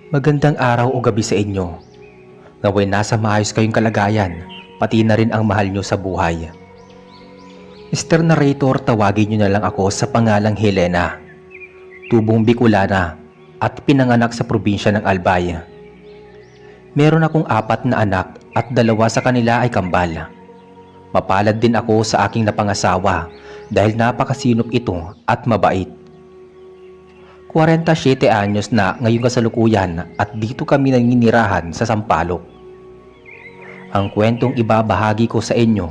Magandang araw o gabi sa inyo. Naway nasa maayos kayong kalagayan, pati na rin ang mahal nyo sa buhay. Mr. Narrator, tawagin nyo na lang ako sa pangalang Helena. Tubong Bicolana at pinanganak sa probinsya ng Albay. Meron akong 4 na anak at 2 sa kanila ay kambal. Mapalad din ako sa aking napangasawa dahil napakasinop ito at mabait. 47 anyos na ngayong kasalukuyan at dito kami naninirahan sa Sampaloc. Ang kwentong ibabahagi ko sa inyo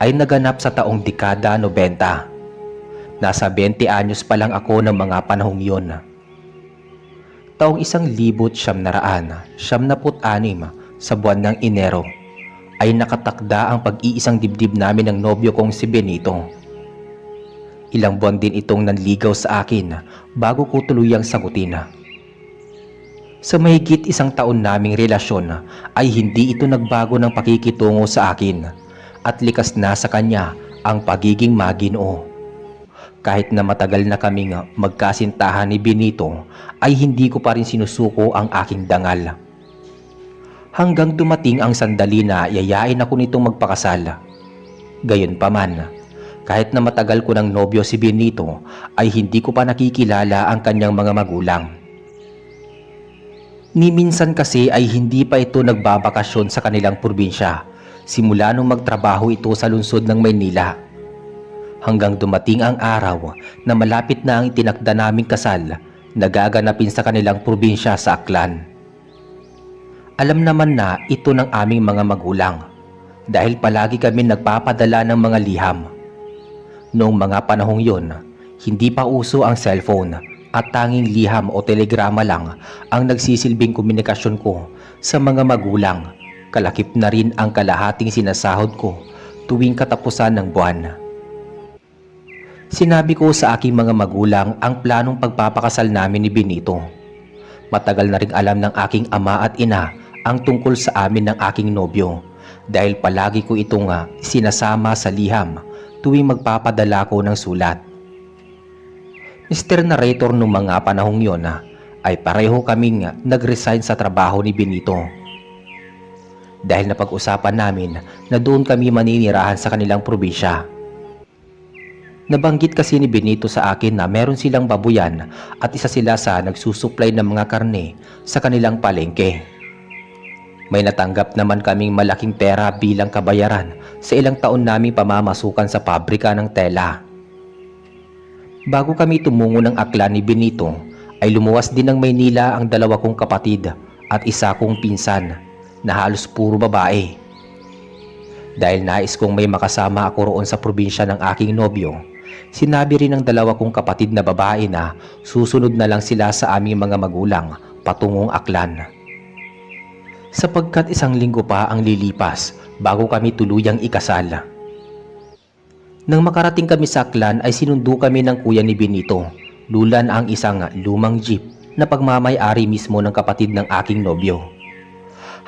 ay naganap sa taong dekada 90. Nasa 20 anyos pa lang ako ng mga panahong yon. Taong 1976 sa buwan ng Enero ay nakatakda ang pag-iisang dibdib namin ng nobyo kong si Benito. Ilang buwan din itong nanligaw sa akin bago ko tuluyang sagutin. Sa mahigit 1 taon naming relasyon ay hindi ito nagbago ng pakikitungo sa akin at likas na sa kanya ang pagiging maginoo. Kahit na matagal na kaming magkasintahan ni Benito ay hindi ko pa rin sinusuko ang aking dangal. Hanggang dumating ang sandali na yayain ako nitong magpakasal. Gayunpaman, kahit na matagal ko ng nobyo si Benito ay hindi ko pa nakikilala ang kanyang mga magulang. Ni minsan kasi ay hindi pa ito nagbabakasyon sa kanilang probinsya simula nung magtrabaho ito sa lungsod ng Maynila. Hanggang dumating ang araw na malapit na ang itinakda naming kasal na gaganapin sa kanilang probinsya sa Aklan. Alam naman na ito ng aming mga magulang dahil palagi kami nagpapadala ng mga liham. Noong mga panahong yon, hindi pa uso ang cellphone at tanging liham o telegrama lang ang nagsisilbing komunikasyon ko sa mga magulang. Kalakip na rin ang kalahating sinasahod ko tuwing katapusan ng buwan. Sinabi ko sa aking mga magulang ang planong pagpapakasal namin ni Benito. Matagal na ring alam ng aking ama at ina ang tungkol sa amin ng aking nobyo dahil palagi ko itong sinasama sa liham tuwing magpapadala ko ng sulat. Mr. Narrator, nung mga panahong yon ay pareho kaming nag-resign sa trabaho ni Benito. Dahil napag-usapan namin na doon kami maninirahan sa kanilang probinsya. Nabanggit kasi ni Benito sa akin na meron silang babuyan at isa sila sa nagsusupply ng mga karne sa kanilang palengke. May natanggap naman kaming malaking pera bilang kabayaran sa ilang taon naming pamamasukan sa pabrika ng tela. Bago kami tumungo ng Aklan ni Benito, ay lumuwas din ng Maynila ang 2 kong kapatid at 1 kong pinsan na halos puro babae. Dahil nais kong may makasama ako roon sa probinsya ng aking nobyo, sinabi rin ng 2 kong kapatid na babae na susunod na lang sila sa aming mga magulang patungong Aklan. Sapagkat 1 linggo pa ang lilipas bago kami tuluyang ikasal. Nang makarating kami sa Aklan ay sinundo kami ng kuya ni Benito, lulan ang isang lumang jeep na pagmamay-ari mismo ng kapatid ng aking nobyo.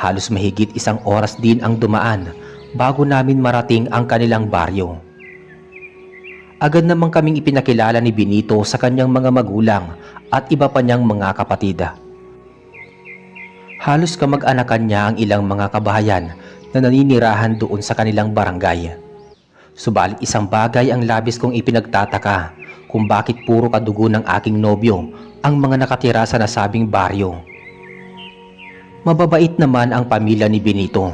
Halos mahigit 1 oras din ang dumaan bago namin marating ang kanilang baryo. Agad naman kaming ipinakilala ni Benito sa kanyang mga magulang at iba pa niyang mga kapatid. Halos kamag-anakan niya ang ilang mga kabahayan na naninirahan doon sa kanilang barangay. Subalit isang bagay ang labis kong ipinagtataka kung bakit puro kadugo ng aking nobyo ang mga nakatira sa nasabing baryo. Mababait naman ang pamilya ni Benito.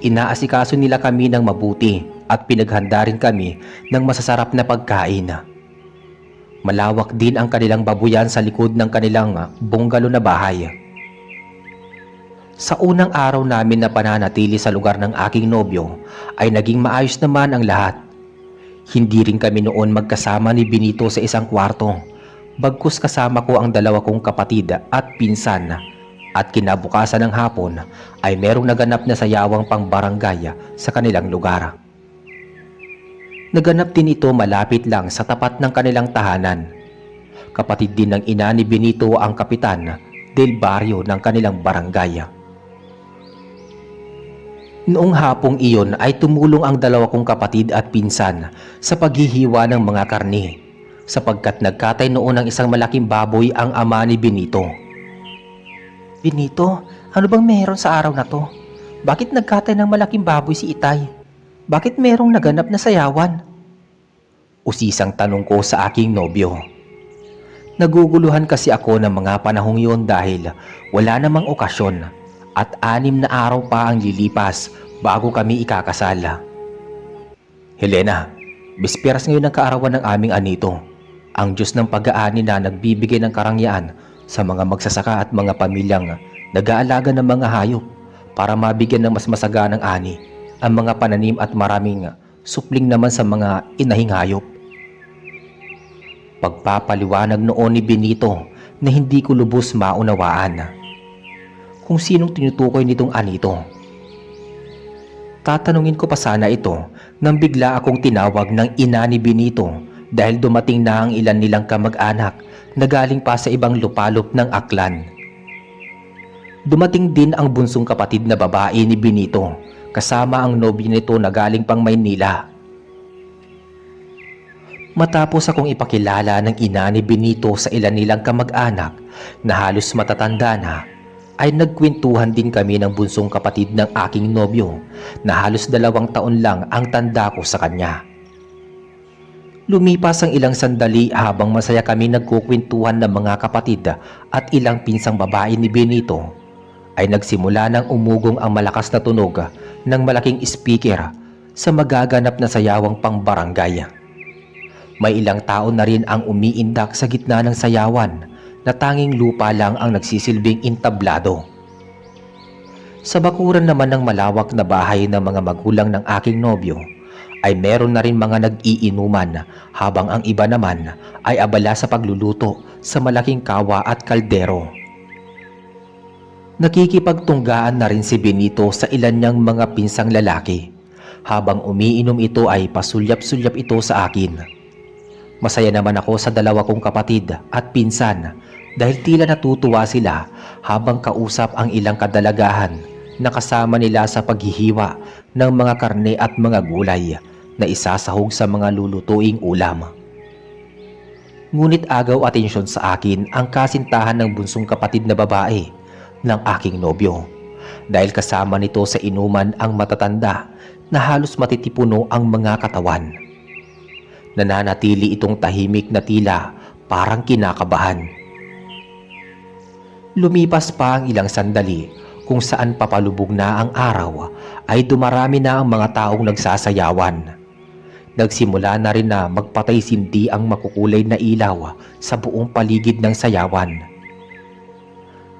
Inaasikaso nila kami ng mabuti at pinaghanda rin kami ng masasarap na pagkain. Malawak din ang kanilang babuyan sa likod ng kanilang bungalo na bahay. Sa unang araw namin na pananatili sa lugar ng aking nobyo ay naging maayos naman ang lahat. Hindi rin kami noon magkasama ni Benito sa isang kwarto, bagkus kasama ko ang 2 kong kapatid at pinsan, at kinabukasan ng hapon ay merong naganap na sayawang pangbarangay sa kanilang lugar. Naganap din ito malapit lang sa tapat ng kanilang tahanan. Kapatid din ng ina ni Benito ang kapitan del baryo ng kanilang barangay. Noong hapong iyon ay tumulong ang 2 kong kapatid at pinsan sa paghihiwa ng mga karne sapagkat nagkatay noon ng isang malaking baboy ang ama ni Benito. Benito, ano bang meron sa araw na to? Bakit nagkatay ng malaking baboy si Itay? Bakit merong naganap na sayawan? Usisang tanong ko sa aking nobyo. Naguguluhan kasi ako ng mga panahong yon dahil wala namang okasyon at 6 na araw pa ang lilipas bago kami ikakasal. Helena, bisperas ngayon ng kaarawan ng aming anito, ang Diyos ng pag-aani na nagbibigay ng karangyaan sa mga magsasaka at mga pamilyang nag-aalaga ng mga hayop para mabigyan ng mas masaganang ani ang mga pananim at maraming supling naman sa mga inahing hayop. Pagpapaliwanag noon ni Benito na hindi ko lubos maunawaan kung sinong tinutukoy nitong anito. Tatanungin ko pa sana ito nang bigla akong tinawag ng ina ni Benito dahil dumating na ang ilan nilang kamag-anak na galing pa sa ibang lupalop ng Aklan. Dumating din ang bunsong kapatid na babae ni Benito kasama ang nobyo nito na galing pang Maynila. Matapos akong ipakilala ng ina ni Benito sa ilan nilang kamag-anak na halos matatanda na, ay nagkwentuhan din kami ng bunsong kapatid ng aking nobyo na halos 2 taon lang ang tanda ko sa kanya. Lumipas ang ilang sandali habang masaya kami nagkukwentuhan ng mga kapatid at ilang pinsang babae ni Benito, ay nagsimula ng umugong ang malakas na tunog ng malaking speaker sa magaganap na sayawang pang-barangay. May ilang tao na rin ang umiindak sa gitna ng sayawan na tanging lupa lang ang nagsisilbing entablado. Sa bakuran naman ng malawak na bahay ng mga magulang ng aking nobyo ay meron na rin mga nag-iinuman habang ang iba naman ay abala sa pagluluto sa malaking kawa at kaldero. Nakikipagtunggaan na rin si Benito sa ilan niyang mga pinsang lalaki. Habang umiinom ito ay pasulyap-sulyap ito sa akin. Masaya naman ako sa 2 kong kapatid at pinsan dahil tila natutuwa sila habang kausap ang ilang kadalagahan na kasama nila sa paghihiwa ng mga karne at mga gulay na isasahog sa mga lulutuing ulam. Ngunit agaw atensyon sa akin ang kasintahan ng bunsong kapatid na babae ng aking nobyo dahil kasama nito sa inuman ang matatanda na halos matitipuno ang mga katawan. Nananatili itong tahimik na tila parang kinakabahan. Lumipas pa ang ilang sandali kung saan papalubog na ang araw ay dumarami na ang mga taong nagsasayawan. Nagsimula na rin na magpatay-sindi ang makukulay na ilaw sa buong paligid ng sayawan.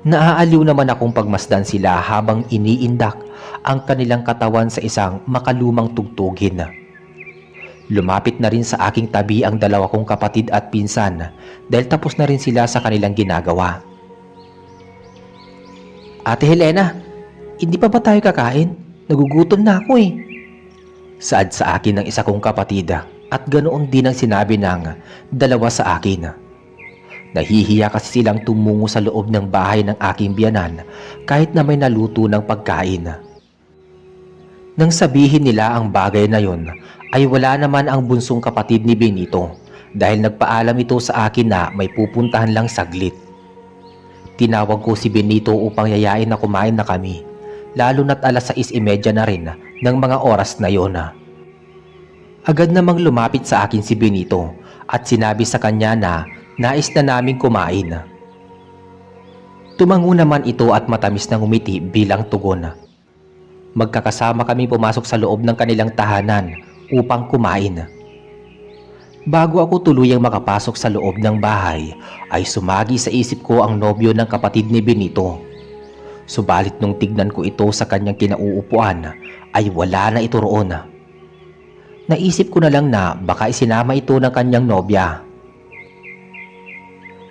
Naaaliw naman akong pagmasdan sila habang iniindak ang kanilang katawan sa isang makalumang tugtugin. Lumapit na rin sa aking tabi ang 2 kong kapatid at pinsan dahil tapos na rin sila sa kanilang ginagawa. Ate Helena, hindi pa ba tayo kakain? Nagugutom na ako eh. Saad sa akin ng isa kong kapatid at ganoon din ang sinabi ng 2 sa akin. Nahihiya kasi silang tumungo sa loob ng bahay ng aking biyanan kahit na may naluto ng pagkain. Nang sabihin nila ang bagay na yon, ay wala naman ang bunsong kapatid ni Benito dahil nagpaalam ito sa akin na may pupuntahan lang saglit. Tinawag ko si Benito upang yayain na kumain na kami, lalo na't 6:30 na rin ng mga oras na yon. Agad namang lumapit sa akin si Benito at sinabi sa kanya na nais na naming kumain. Tumango naman ito at matamis na ngumiti bilang tugon. Magkakasama kami pumasok sa loob ng kanilang tahanan upang kumain. Bago ako tuluyang makapasok sa loob ng bahay, ay sumagi sa isip ko ang nobyo ng kapatid ni Benito. Subalit nung tignan ko ito sa kanyang kinauupuan, ay wala na ito roon. Naisip ko na lang na baka isinama ito ng kanyang nobya.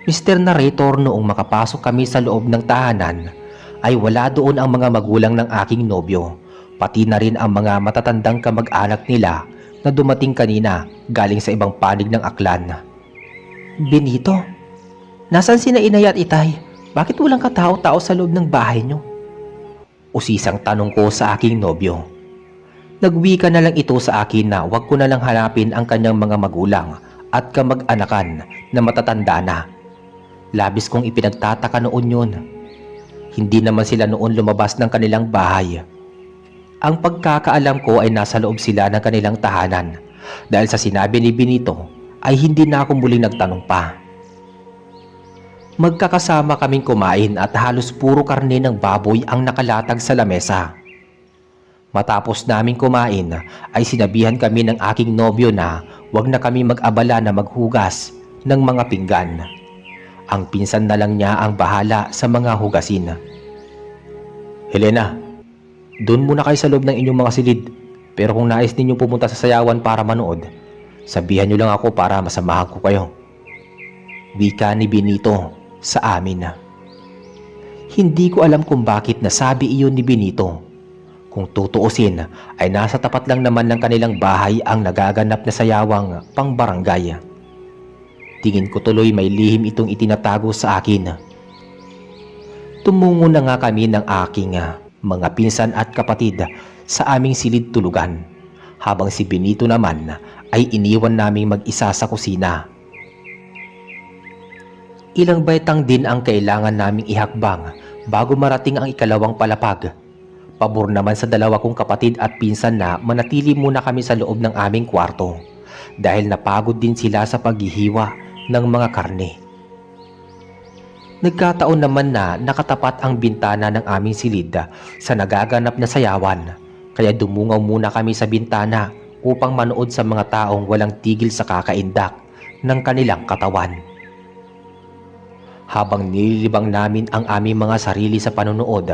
Mr. Narrator, noong makapasok kami sa loob ng tahanan, ay wala doon ang mga magulang ng aking nobyo, pati na rin ang mga matatandang kamag-anak nila na dumating kanina galing sa ibang panig ng Aklan. Benito, nasan sina Inay at Itay? Bakit walang katao-tao sa loob ng bahay niyo? Usisang tanong ko sa aking nobyo. Nagwika na lang ito sa akin na wag ko na lang hanapin ang kanyang mga magulang at kamag-anakan na matatanda na. Labis kong ipinagtataka noon yun. Hindi naman sila noon lumabas ng kanilang bahay. Ang pagkakaalam ko ay nasa loob sila ng kanilang tahanan dahil sa sinabi ni Benito ay hindi na ako muling nagtanong pa. Magkakasama kaming kumain at halos puro karne ng baboy ang nakalatag sa lamesa. Matapos naming kumain ay sinabihan kami ng aking nobyo na wag na kami mag-abala na maghugas ng mga pinggan. Ang pinsan na lang niya ang bahala sa mga hugasin. Helena, doon muna kayo sa loob ng inyong mga silid. Pero kung nais ninyong pumunta sa sayawan para manood, sabihan niyo lang ako para masamahan ko kayo. Wika ni Benito sa amin. Hindi ko alam kung bakit nasabi iyon ni Benito. Kung tutuusin ay nasa tapat lang naman ng kanilang bahay ang nagaganap na sayawang pangbarangay. Tingin ko tuloy may lihim itong itinatago sa akin. Tumungo na nga kami ng aking mga pinsan at kapatid sa aming silid tulugan, habang si Benito naman ay iniwan naming mag-isa sa kusina. Ilang baitang din ang kailangan naming ihakbang bago marating ang ikalawang palapag. Pabor naman sa dalawa kong kapatid at pinsan na manatili muna kami sa loob ng aming kwarto dahil napagod din sila sa paghihiwa ng mga karne. Nagkataon naman na nakatapat ang bintana ng aming silid sa nagaganap na sayawan, kaya dumungaw muna kami sa bintana upang manood sa mga taong walang tigil sa kakaindak ng kanilang katawan. Habang nililibang namin ang aming mga sarili sa panonood,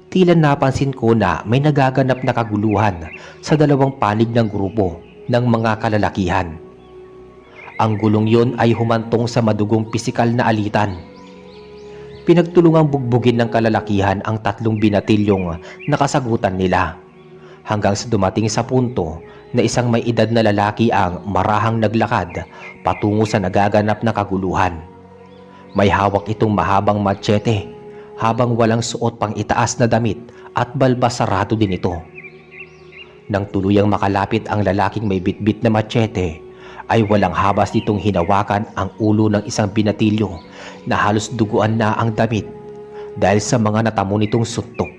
tila napansin ko na may nagaganap na kaguluhan sa dalawang panig ng grupo ng mga kalalakihan. Ang gulong yon ay humantong sa madugong pisikal na alitan. Pinagtulungang bugbugin ng kalalakihan ang tatlong binatilyong nakasagutan nila hanggang sa dumating sa punto na isang may edad na lalaki ang marahang naglakad patungo sa nagaganap na kaguluhan. May hawak itong mahabang machete habang walang suot pang itaas na damit at balbas sarado din ito. Nang tuluyang makalapit ang lalaking may bitbit na machete, ay walang habas nitong hinawakan ang ulo ng isang binatilyo na halos duguan na ang damit dahil sa mga natamo nitong suntok.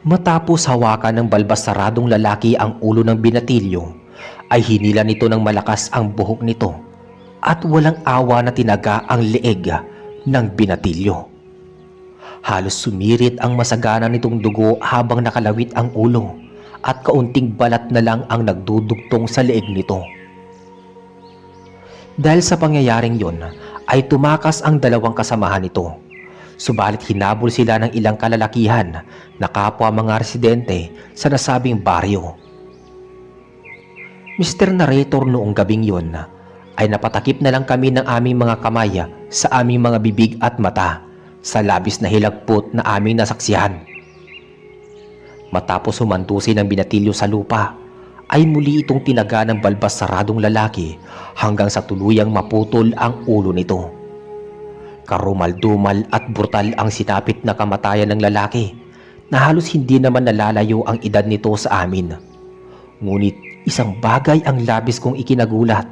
Matapos hawakan ng balbas saradong lalaki ang ulo ng binatilyo, ay hinila nito ng malakas ang buhok nito at walang awa na tinaga ang leeg ng binatilyo. Halos sumirit ang masagana nitong dugo habang nakalawit ang ulo at kaunting balat na lang ang nagdudugtong sa leeg nito. Dahil sa pangyayaring yon ay tumakas ang dalawang kasamahan nito. Subalit hinabol sila ng ilang kalalakihan na kapwa mga residente sa nasabing baryo. Mr. Narrator, noong gabing yon ay napatakip na lang kami ng aming mga kamay sa aming mga bibig at mata sa labis na hilagpot na aming nasaksihan. Matapos humantusin ang binatilyo sa lupa, ay muli itong tinaga ng balbas saradong lalaki hanggang sa tuluyang maputol ang ulo nito. Karumal-dumal at brutal ang sinapit na kamatayan ng lalaki na halos hindi naman nalalayo ang edad nito sa amin. Ngunit isang bagay ang labis kong ikinagulat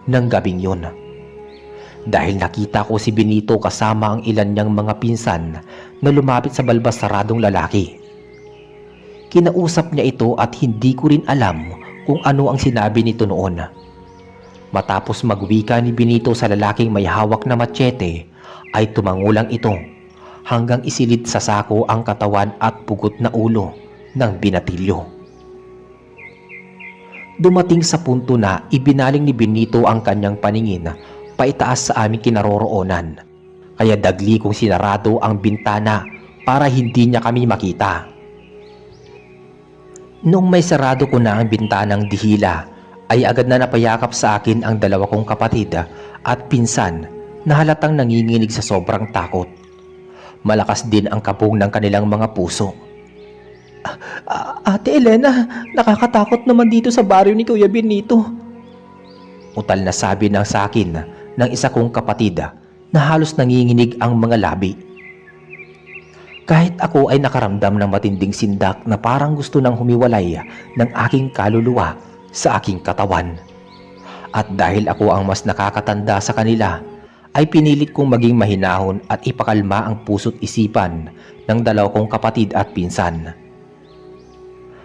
ng gabing yon. Dahil nakita ko si Benito kasama ang ilan niyang mga pinsan na lumapit sa balbas saradong lalaki. Kinausap niya ito at hindi ko rin alam kung ano ang sinabi nito noon. Matapos magwika ni Benito sa lalaking may hawak na machete, ay tumangulang ito hanggang isilid sa sako ang katawan at pugot na ulo ng binatilyo. Dumating sa punto na ibinaling ni Benito ang kanyang paningin paitaas sa aming kinaroroonan, kaya dagli kong sinarado ang bintana para hindi niya kami makita. Noong may sarado ko na ang bintanang dihila, ay agad na napayakap sa akin ang dalawa kong kapatid at pinsan na halatang nanginginig sa sobrang takot. Malakas din ang kabog ng kanilang mga puso. Ate Elena, nakakatakot naman dito sa baryo ni Kuya Benito. Utal na sabi ng sa akin ng isa kong kapatid na halos nanginginig ang mga labi. Kahit ako ay nakaramdam ng matinding sindak na parang gusto nang humiwalay ng aking kaluluwa sa aking katawan. At dahil ako ang mas nakakatanda sa kanila, ay pinilit kong maging mahinahon at ipakalma ang puso't isipan ng dalawa kong kapatid at pinsan.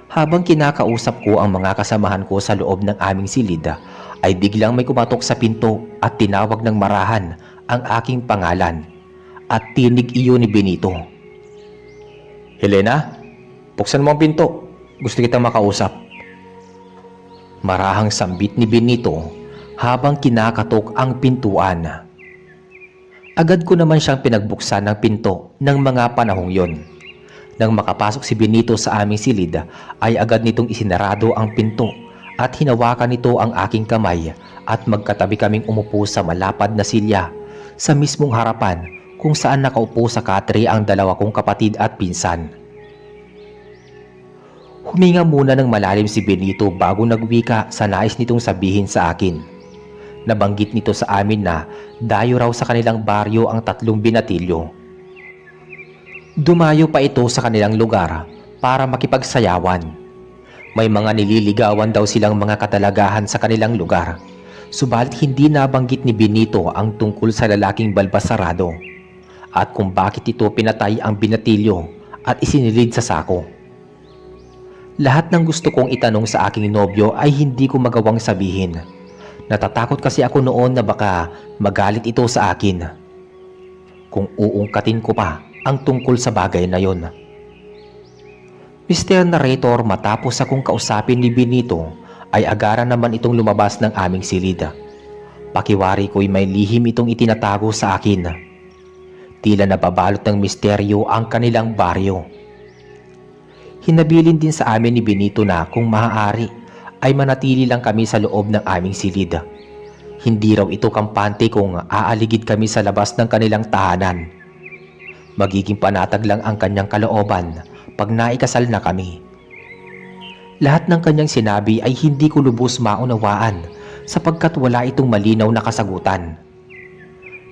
Habang kinakausap ko ang mga kasamahan ko sa loob ng aming silid, ay biglang may kumatok sa pinto at tinawag ng marahan ang aking pangalan at tinig iyon ni Benito. "Helena, buksan mo ang pinto. Gusto kitang makausap." Marahang sambit ni Benito habang kinakatok ang pintuan. Agad ko naman siyang pinagbuksan ng pinto ng mga panahong yon. Nang makapasok si Benito sa aming silid, ay agad nitong isinarado ang pinto at hinawakan nito ang aking kamay at magkatabi kaming umupo sa malapad na silya sa mismong harapan kung saan nakaupo sa katre ang dalawa kong kapatid at pinsan. Huminga muna ng malalim si Benito bago nagwika sa nais nitong sabihin sa akin. Nabanggit nito sa amin na dayo raw sa kanilang baryo ang 3 binatilyo. Dumayo pa ito sa kanilang lugar para makipagsayawan. May mga nililigawan daw silang mga katalagahan sa kanilang lugar, subalit hindi nabanggit ni Benito ang tungkol sa lalaking balbasarado at kung bakit ito pinatay ang binatilyo at isinilid sa sako. Lahat ng gusto kong itanong sa aking nobyo ay hindi ko magawang sabihin. Natatakot kasi ako noon na baka magalit ito sa akin kung uungkatin ko pa ang tungkol sa bagay na yon. Mr. Narrator, matapos akong kausapin ni Benito, ay agaran naman itong lumabas ng aming silid. Pakiwari ko'y may lihim itong itinatago sa akin. Tila nababalot ng misteryo ang kanilang baryo. Hinabilin din sa amin ni Benito na kung maaari ay manatili lang kami sa loob ng aming silid. Hindi raw ito kampante kung aaligid kami sa labas ng kanilang tahanan. Magiging panatag lang ang kanyang kalooban pag naikasal na kami. Lahat ng kanyang sinabi ay hindi ko lubos maunawaan sapagkat wala itong malinaw na kasagutan.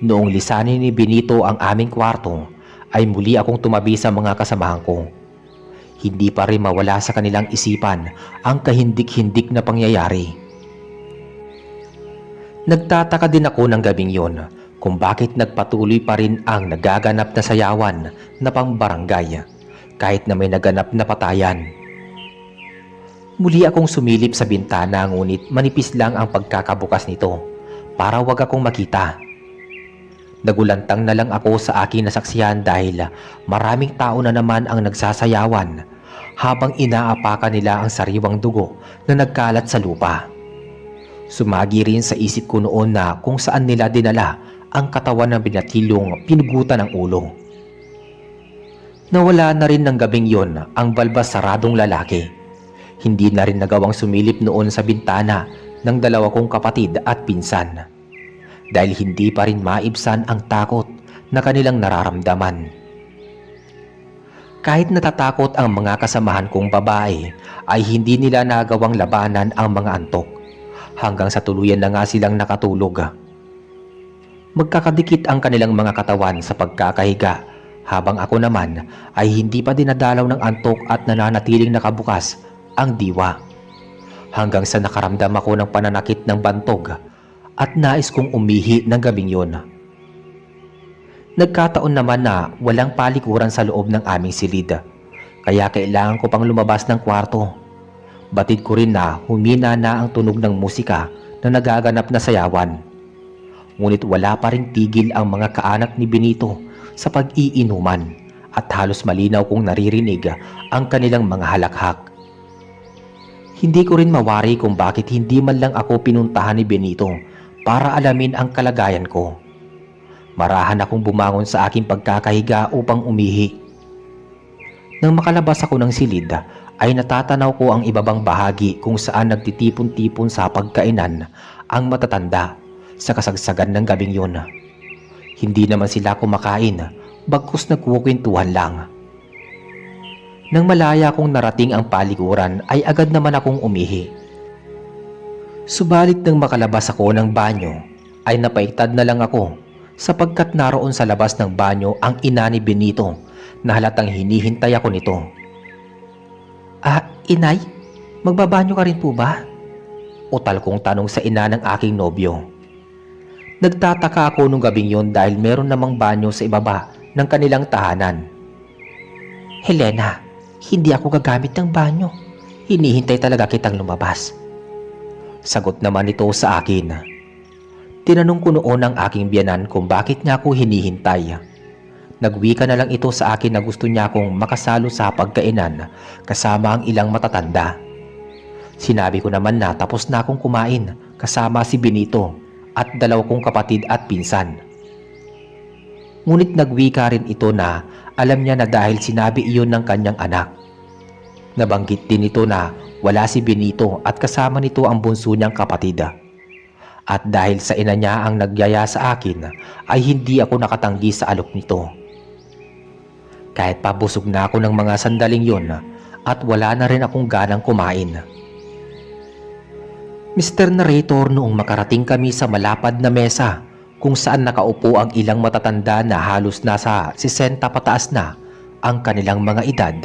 Noong lisanin ni Benito ang aming kwarto, ay muli akong tumabi sa mga kasamahan ko. Hindi pa rin mawala sa kanilang isipan ang kahindik-hindik na pangyayari. Nagtataka din ako ng gabing yon kung bakit nagpatuloy pa rin ang nagaganap na sayawan na pambarangay kahit na may naganap na patayan. Muli akong sumilip sa bintana ngunit manipis lang ang pagkakabukas nito para wag akong makita. Nagulantang na lang ako sa aking nasaksihan dahil maraming tao na naman ang nagsasayawan habang inaapakan nila ang sariwang dugo na nagkalat sa lupa. Sumagi rin sa isip ko noon na kung saan nila dinala ang katawan ng binatilyong pinugutan ng ulo. Nawala na rin ng gabing yon ang balbasaradong lalaki. Hindi na rin nagawang sumilip noon sa bintana ng dalawa kong kapatid at pinsan dahil hindi pa rin maibsan ang takot na kanilang nararamdaman. Kahit natatakot ang mga kasamahan kong babae ay hindi nila nagawang labanan ang mga antok hanggang sa tuluyan na nga silang nakatulog. Magkakadikit ang kanilang mga katawan sa pagkakahiga habang ako naman ay hindi pa dinadalaw ng antok at nananatiling nakabukas ang diwa. Hanggang sa nakaramdam ako ng pananakit ng bantog at nais kong umihi ng gabing yon. Nagkataon naman na walang palikuran sa loob ng aming silid, kaya kailangan ko pang lumabas ng kwarto. Batid ko rin na humina na ang tunog ng musika na nagaganap na sayawan. Ngunit wala pa ring tigil ang mga kaanak ni Benito sa pag-iinuman at halos malinaw kong naririnig ang kanilang mga halakhak. Hindi ko rin mawari kung bakit hindi man lang ako pinuntahan ni Benito para alamin ang kalagayan ko. Marahan akong bumangon sa aking pagkakahiga upang umihi. Nang makalabas ako ng silid, ay natatanaw ko ang ibabang bahagi kung saan nagtitipon-tipon sa pagkainan ang matatanda sa kasagsagan ng gabing yun. Hindi naman sila kumakain, bagkus nagkukwentuhan lang. Nang malaya kong narating ang palikuran ay agad naman akong umihi. Subalit nang makalabas ako ng banyo ay napaiktad na lang ako sapagkat naroon sa labas ng banyo ang ina ni Benito na halatang hinihintay ako nito. Inay, magbabanyo ka rin po ba? Utal kong tanong sa ina ng aking nobyo. Nagtataka ako nung gabing yon dahil meron namang banyo sa ibaba ng kanilang tahanan. Helena, hindi ako gagamit ng banyo. Hinihintay talaga kitang lumabas. Sagot naman ito sa akin. Tinanong ko noon ang aking biyanan kung bakit niya ako hinihintay. Nagwika na lang ito sa akin na gusto niya akong makasalo sa pagkainan kasama ang ilang matatanda. Sinabi ko naman na tapos na akong kumain kasama si Benito at dalawa kong kapatid at pinsan. Ngunit nagwika rin ito na alam niya na dahil sinabi iyon ng kanyang anak. Nabanggit din ito na wala si Benito at kasama nito ang bunso niyang kapatid. At dahil sa ina niya ang nagyaya sa akin ay hindi ako nakatanggi sa alok nito. Kahit pabusog na ako ng mga sandaling yon at wala na rin akong ganang kumain. Mr. Narrator, noong makarating kami sa malapad na mesa kung saan nakaupo ang ilang matatanda na halos nasa 60 pataas na ang kanilang mga edad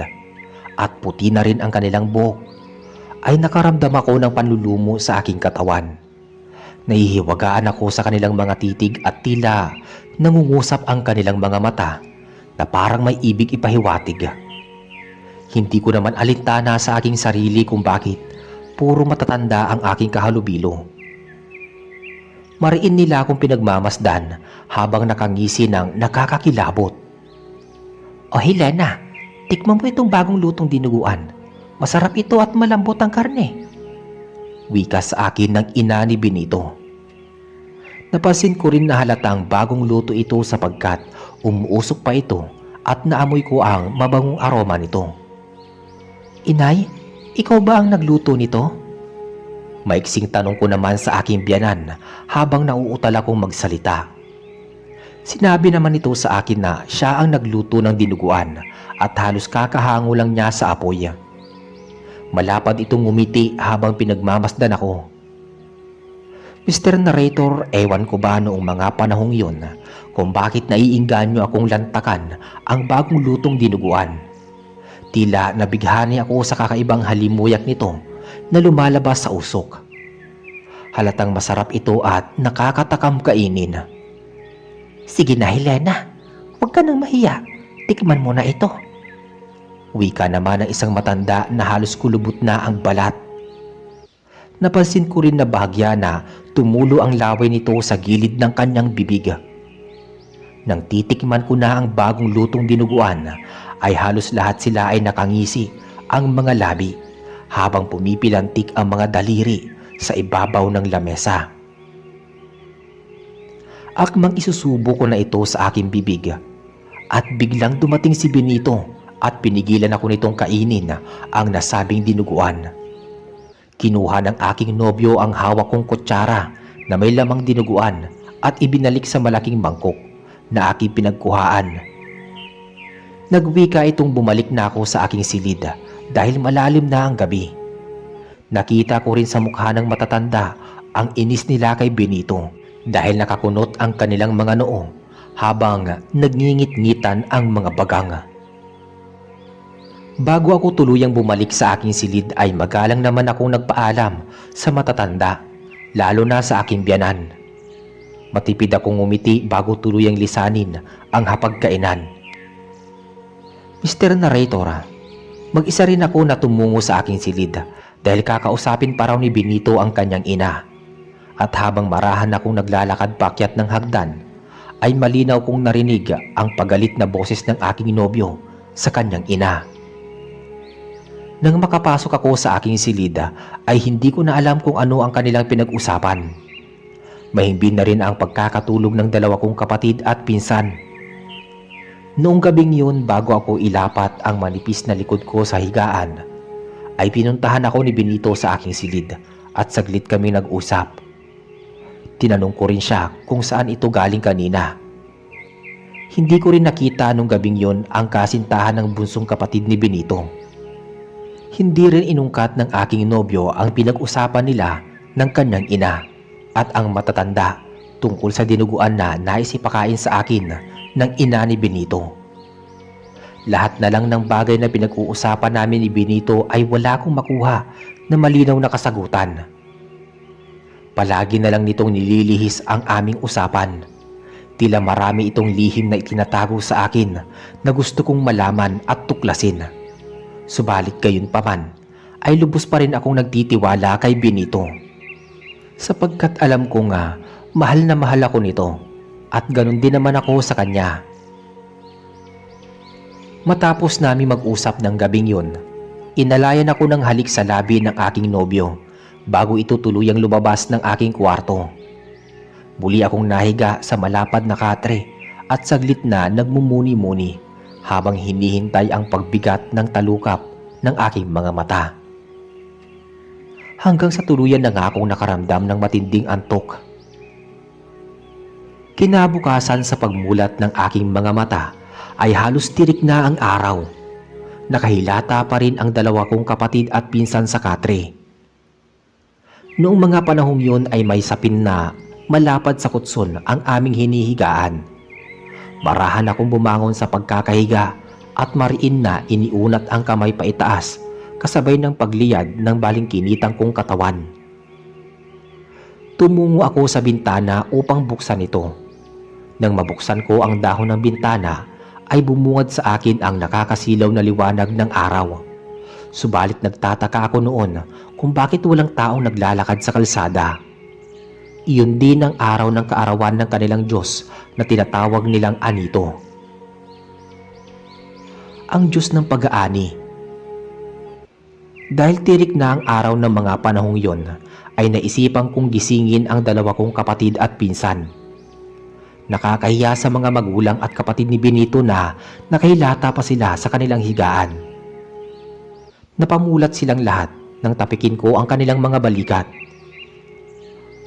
at puti na rin ang kanilang buhok, ay nakaramdam ako ng panlulumo sa aking katawan. Nahihiwagaan ako sa kanilang mga titig at tila nangungusap ang kanilang mga mata na parang may ibig ipahiwatig. Hindi ko naman alintana sa aking sarili kung bakit puro matatanda ang aking kahalubilo. Mariin nila akong pinagmamasdan habang nakangisi ng nakakakilabot. O Helena, tikman mo itong bagong lutong dinuguan. Masarap ito at malambot ang karne. Wika sa akin ng ina ni Benito. Napansin ko rin na halatang bagong luto ito sapagkat umuusok pa ito at naamoy ko ang mabangong aroma nito. Inay, ikaw ba ang nagluto nito? Maiksing tanong ko naman sa aking biyanan habang nauutal akong magsalita. Sinabi naman ito sa akin na siya ang nagluto ng dinuguan at halos kakahango lang niya sa apoy. Malapad itong ngumiti habang pinagmamasdan ako. Mr. Narrator, ewan ko ba noong mga panahong yun kung bakit naiinganyo akong lantakan ang bagong lutong dinuguan. Tila nabighani ako sa kakaibang halimuyak nito na lumalabas sa usok. Halatang masarap ito at nakakatakam kainin. Sige na Helena, huwag ka nang mahiya. Tikman mo na ito. Wika naman ng isang matanda na halos kulubot na ang balat. Napansin ko rin na bahagya na tumulo ang laway nito sa gilid ng kanyang bibig. Nang titikman ko na ang bagong lutong dinuguan, ay halos lahat sila ay nakangisi ang mga labi habang pumipilantik ang mga daliri sa ibabaw ng lamesa. Akmang isusubo ko na ito sa aking bibig at biglang dumating si Benito at pinigilan ako nitong kainin ang nasabing dinuguan. Kinuha ng aking nobyo ang hawak kong kutsara na may lamang dinuguan at ibinalik sa malaking mangkok na aking pinagkuhaan. Nagwika itong bumalik na ako sa aking silid dahil malalim na ang gabi. Nakita ko rin sa mukha ng matatanda ang inis nila kay Benito dahil nakakunot ang kanilang mga noo habang nagngingit-ngitan ang mga bagang. Bago ako tuluyang bumalik sa aking silid ay magalang naman akong nagpaalam sa matatanda, lalo na sa aking biyanan. Matipid akong ngumiti bago tuluyang lisanin ang hapagkainan. Mr. Narrator, mag-isa rin ako na tumungo sa aking silid dahil kakausapin pa raw ni Benito ang kanyang ina. At habang marahan akong naglalakad paakyat ng hagdan, ay malinaw kong narinig ang pagalit na boses ng aking nobyo sa kanyang ina. Nang makapasok ako sa aking silid ay hindi ko na alam kung ano ang kanilang pinag-usapan. Mahimbing na rin ang pagkakatulog ng dalawa kong kapatid at pinsan. Noong gabing yun bago ako ilapat ang manipis na likod ko sa higaan, ay pinuntahan ako ni Benito sa aking silid at saglit kami nag-usap. Tinanong ko rin siya kung saan ito galing kanina. Hindi ko rin nakita nung gabing yun ang kasintahan ng bunsong kapatid ni Benito. Hindi rin inungkat ng aking nobyo ang pinag-usapan nila ng kanyang ina at ang matatanda tungkol sa dinuguan na naisipakain sa akin ng ina ni Benito. Lahat na lang ng bagay na pinag-uusapan namin ni Benito ay wala akong makuha na malinaw na kasagutan. Palagi na lang nitong nililihis ang aming usapan. Tila marami itong lihim na itinatago sa akin na gusto kong malaman at tuklasin. Subalit gayon pa man, ay lubos pa rin akong nagtitiwala kay Benito. Sapagkat alam ko nga, mahal na mahal ako nito at ganun din naman ako sa kanya. Matapos namin mag-usap ng gabing yun, inalayan ako ng halik sa labi ng aking nobyo bago ito tuluyang lumabas ng aking kwarto. Muli akong nahiga sa malapad na katre at saglit na nagmumuni-muni habang hinihintay ang pagbigat ng talukap ng aking mga mata. Hanggang sa tuluyan na nga akong nakaramdam ng matinding antok. Kinabukasan sa pagmulat ng aking mga mata ay halos tirik na ang araw. Nakahilata pa rin ang dalawa kong kapatid at pinsan sa katre. Noong mga panahong yun ay may sapin na malapad sa kutson ang aming hinihigaan. Marahan akong bumangon sa pagkakahiga at mariin na iniunat ang kamay pa itaas kasabay ng pagliyad ng balingkinitang kong katawan. Tumungo ako sa bintana upang buksan ito. Nang mabuksan ko ang dahon ng bintana ay bumungad sa akin ang nakakasilaw na liwanag ng araw. Subalit nagtataka ako noon kung bakit walang taong naglalakad sa kalsada. Iyon din ang araw ng kaarawan ng kanilang Diyos na tinatawag nilang Anito. Ang Diyos ng pag-aani. Dahil tirik na ang araw ng mga panahong yon, ay naisipan kong gisingin ang dalawa kong kapatid at pinsan. Nakakahiya sa mga magulang at kapatid ni Benito na nakahilata pa sila sa kanilang higaan. Napamulat silang lahat nang tapikin ko ang kanilang mga balikat.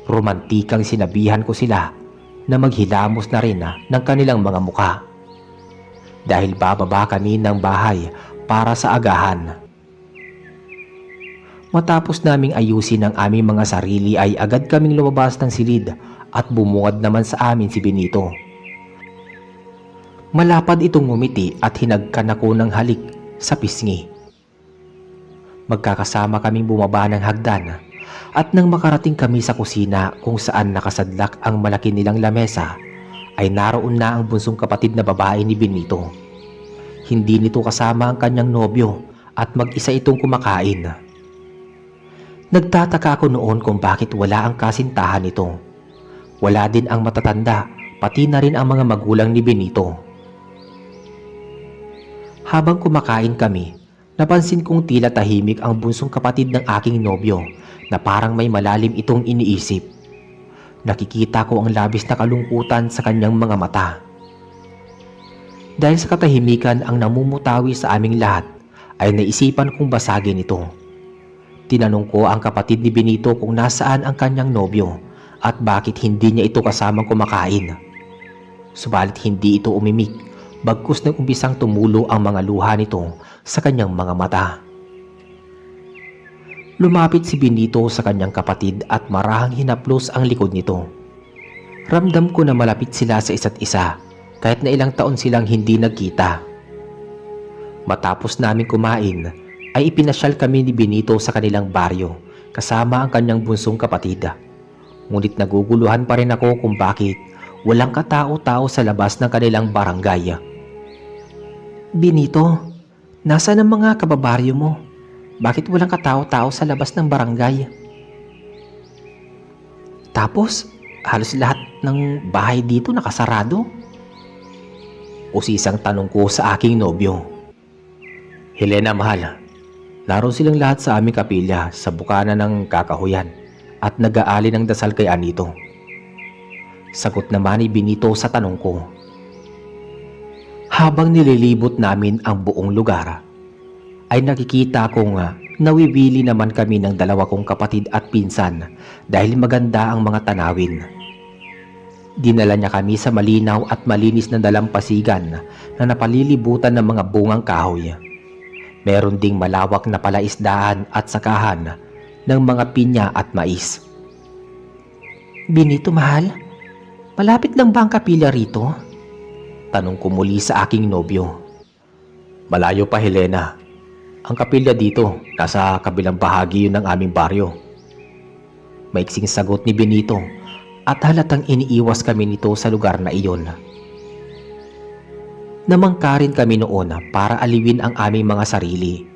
Romantikang sinabihan ko sila na maghilamos na rin ng kanilang mga muka. Dahil bababa kami ng bahay para sa agahan. Matapos naming ayusin ang aming mga sarili ay agad kaming lumabas ng silid at bumungad naman sa amin si Benito. Malapad itong ngumiti at hinagkan ako ng halik sa pisngi. Magkakasama kaming bumaba ng hagdan at nang makarating kami sa kusina kung saan nakasadlak ang malaki nilang lamesa ay naroon na ang bunsong kapatid na babae ni Benito. Hindi nito kasama ang kanyang nobyo at mag-isa itong kumakain. Nagtataka ako noon kung bakit wala ang kasintahan nito. Wala din ang matatanda, pati na rin ang mga magulang ni Benito. Habang kumakain kami, napansin kong tila tahimik ang bunsong kapatid ng aking nobyo na parang may malalim itong iniisip. Nakikita ko ang labis na kalungkutan sa kanyang mga mata. Dahil sa katahimikan ang namumutawi sa aming lahat, ay naisipan kong basagin ito. Tinanong ko ang kapatid ni Benito kung nasaan ang kanyang nobyo at bakit hindi niya ito kasamang kumakain. Subalit hindi ito umimik, bagkus nang umpisang tumulo ang mga luha nito sa kanyang mga mata. Lumapit si Benito sa kanyang kapatid at marahang hinaplos ang likod nito. Ramdam ko na malapit sila sa isa't isa kahit na ilang taon silang hindi nagkita. Matapos namin kumain ay ipinasyal kami ni Benito sa kanilang baryo kasama ang kanyang bunsong kapatid. Ngunit naguguluhan pa rin ako kung bakit walang katao-tao sa labas ng kanilang barangay. Benito, nasaan ang mga kababaryo mo? Bakit walang katao-tao sa labas ng barangay? Tapos, halos lahat ng bahay dito nakasarado? Usisang tanong ko sa aking nobyo. Helena, mahal, naroon silang lahat sa aming kapilya sa bukana ng kakahuyan at nag-aali ng dasal kay Anito. Sagot naman ni Benito sa tanong ko. Habang nililibot namin ang buong lugar, ay nakikita kong nawiwili naman kami ng dalawa kong kapatid at pinsan dahil maganda ang mga tanawin. Dinala niya kami sa malinaw at malinis na dalampasigan na napalilibutan ng mga bungang kahoy. Meron ding malawak na palaisdaan at sakahan ng mga pinya at mais. Benito, mahal, malapit lang ba ang kapilya rito? Tanong ko muli sa aking nobyo. Malayo pa, Helena. Ang kapilya dito, nasa kabilang bahagi yun ng aming baryo. Maiksing sagot ni Benito at halatang iniiwas kami nito sa lugar na iyon. Namangka rin kami noon para aliwin ang aming mga sarili.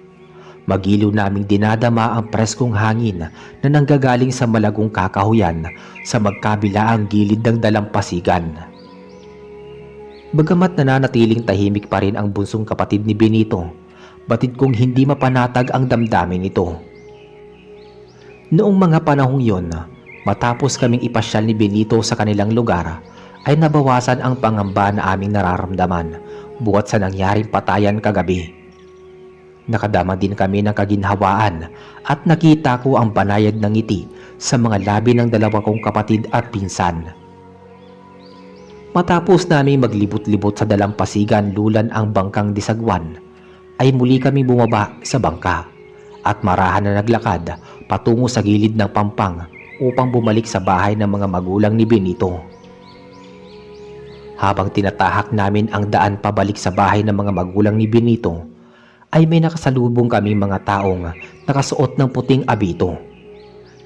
Magiliw naming dinadama ang preskong hangin na nanggagaling sa malagong kakahuyan sa magkabilaang gilid ng dalampasigan. Bagamat nananatiling tahimik pa rin ang bunsong kapatid ni Benito, batid kong hindi mapanatag ang damdamin nito. Noong mga panahong yon, matapos kaming ipasyal ni Benito sa kanilang lugar, ay nabawasan ang pangamba na aming nararamdaman buhat sa nangyaring patayan kagabi. Nakadama din kami ng kaginhawaan at nakita ko ang banayad ng ngiti sa mga labi ng dalawa kong kapatid at pinsan. Matapos namin maglibot-libot sa dalampasigan lulan ang bangkang disagwan, ay muli kami bumaba sa bangka at marahan na naglakad patungo sa gilid ng pampang upang bumalik sa bahay ng mga magulang ni Benito. Habang tinatahak namin ang daan pabalik sa bahay ng mga magulang ni Benito, ay may nakasalubong kaming mga taong nakasuot ng puting abito.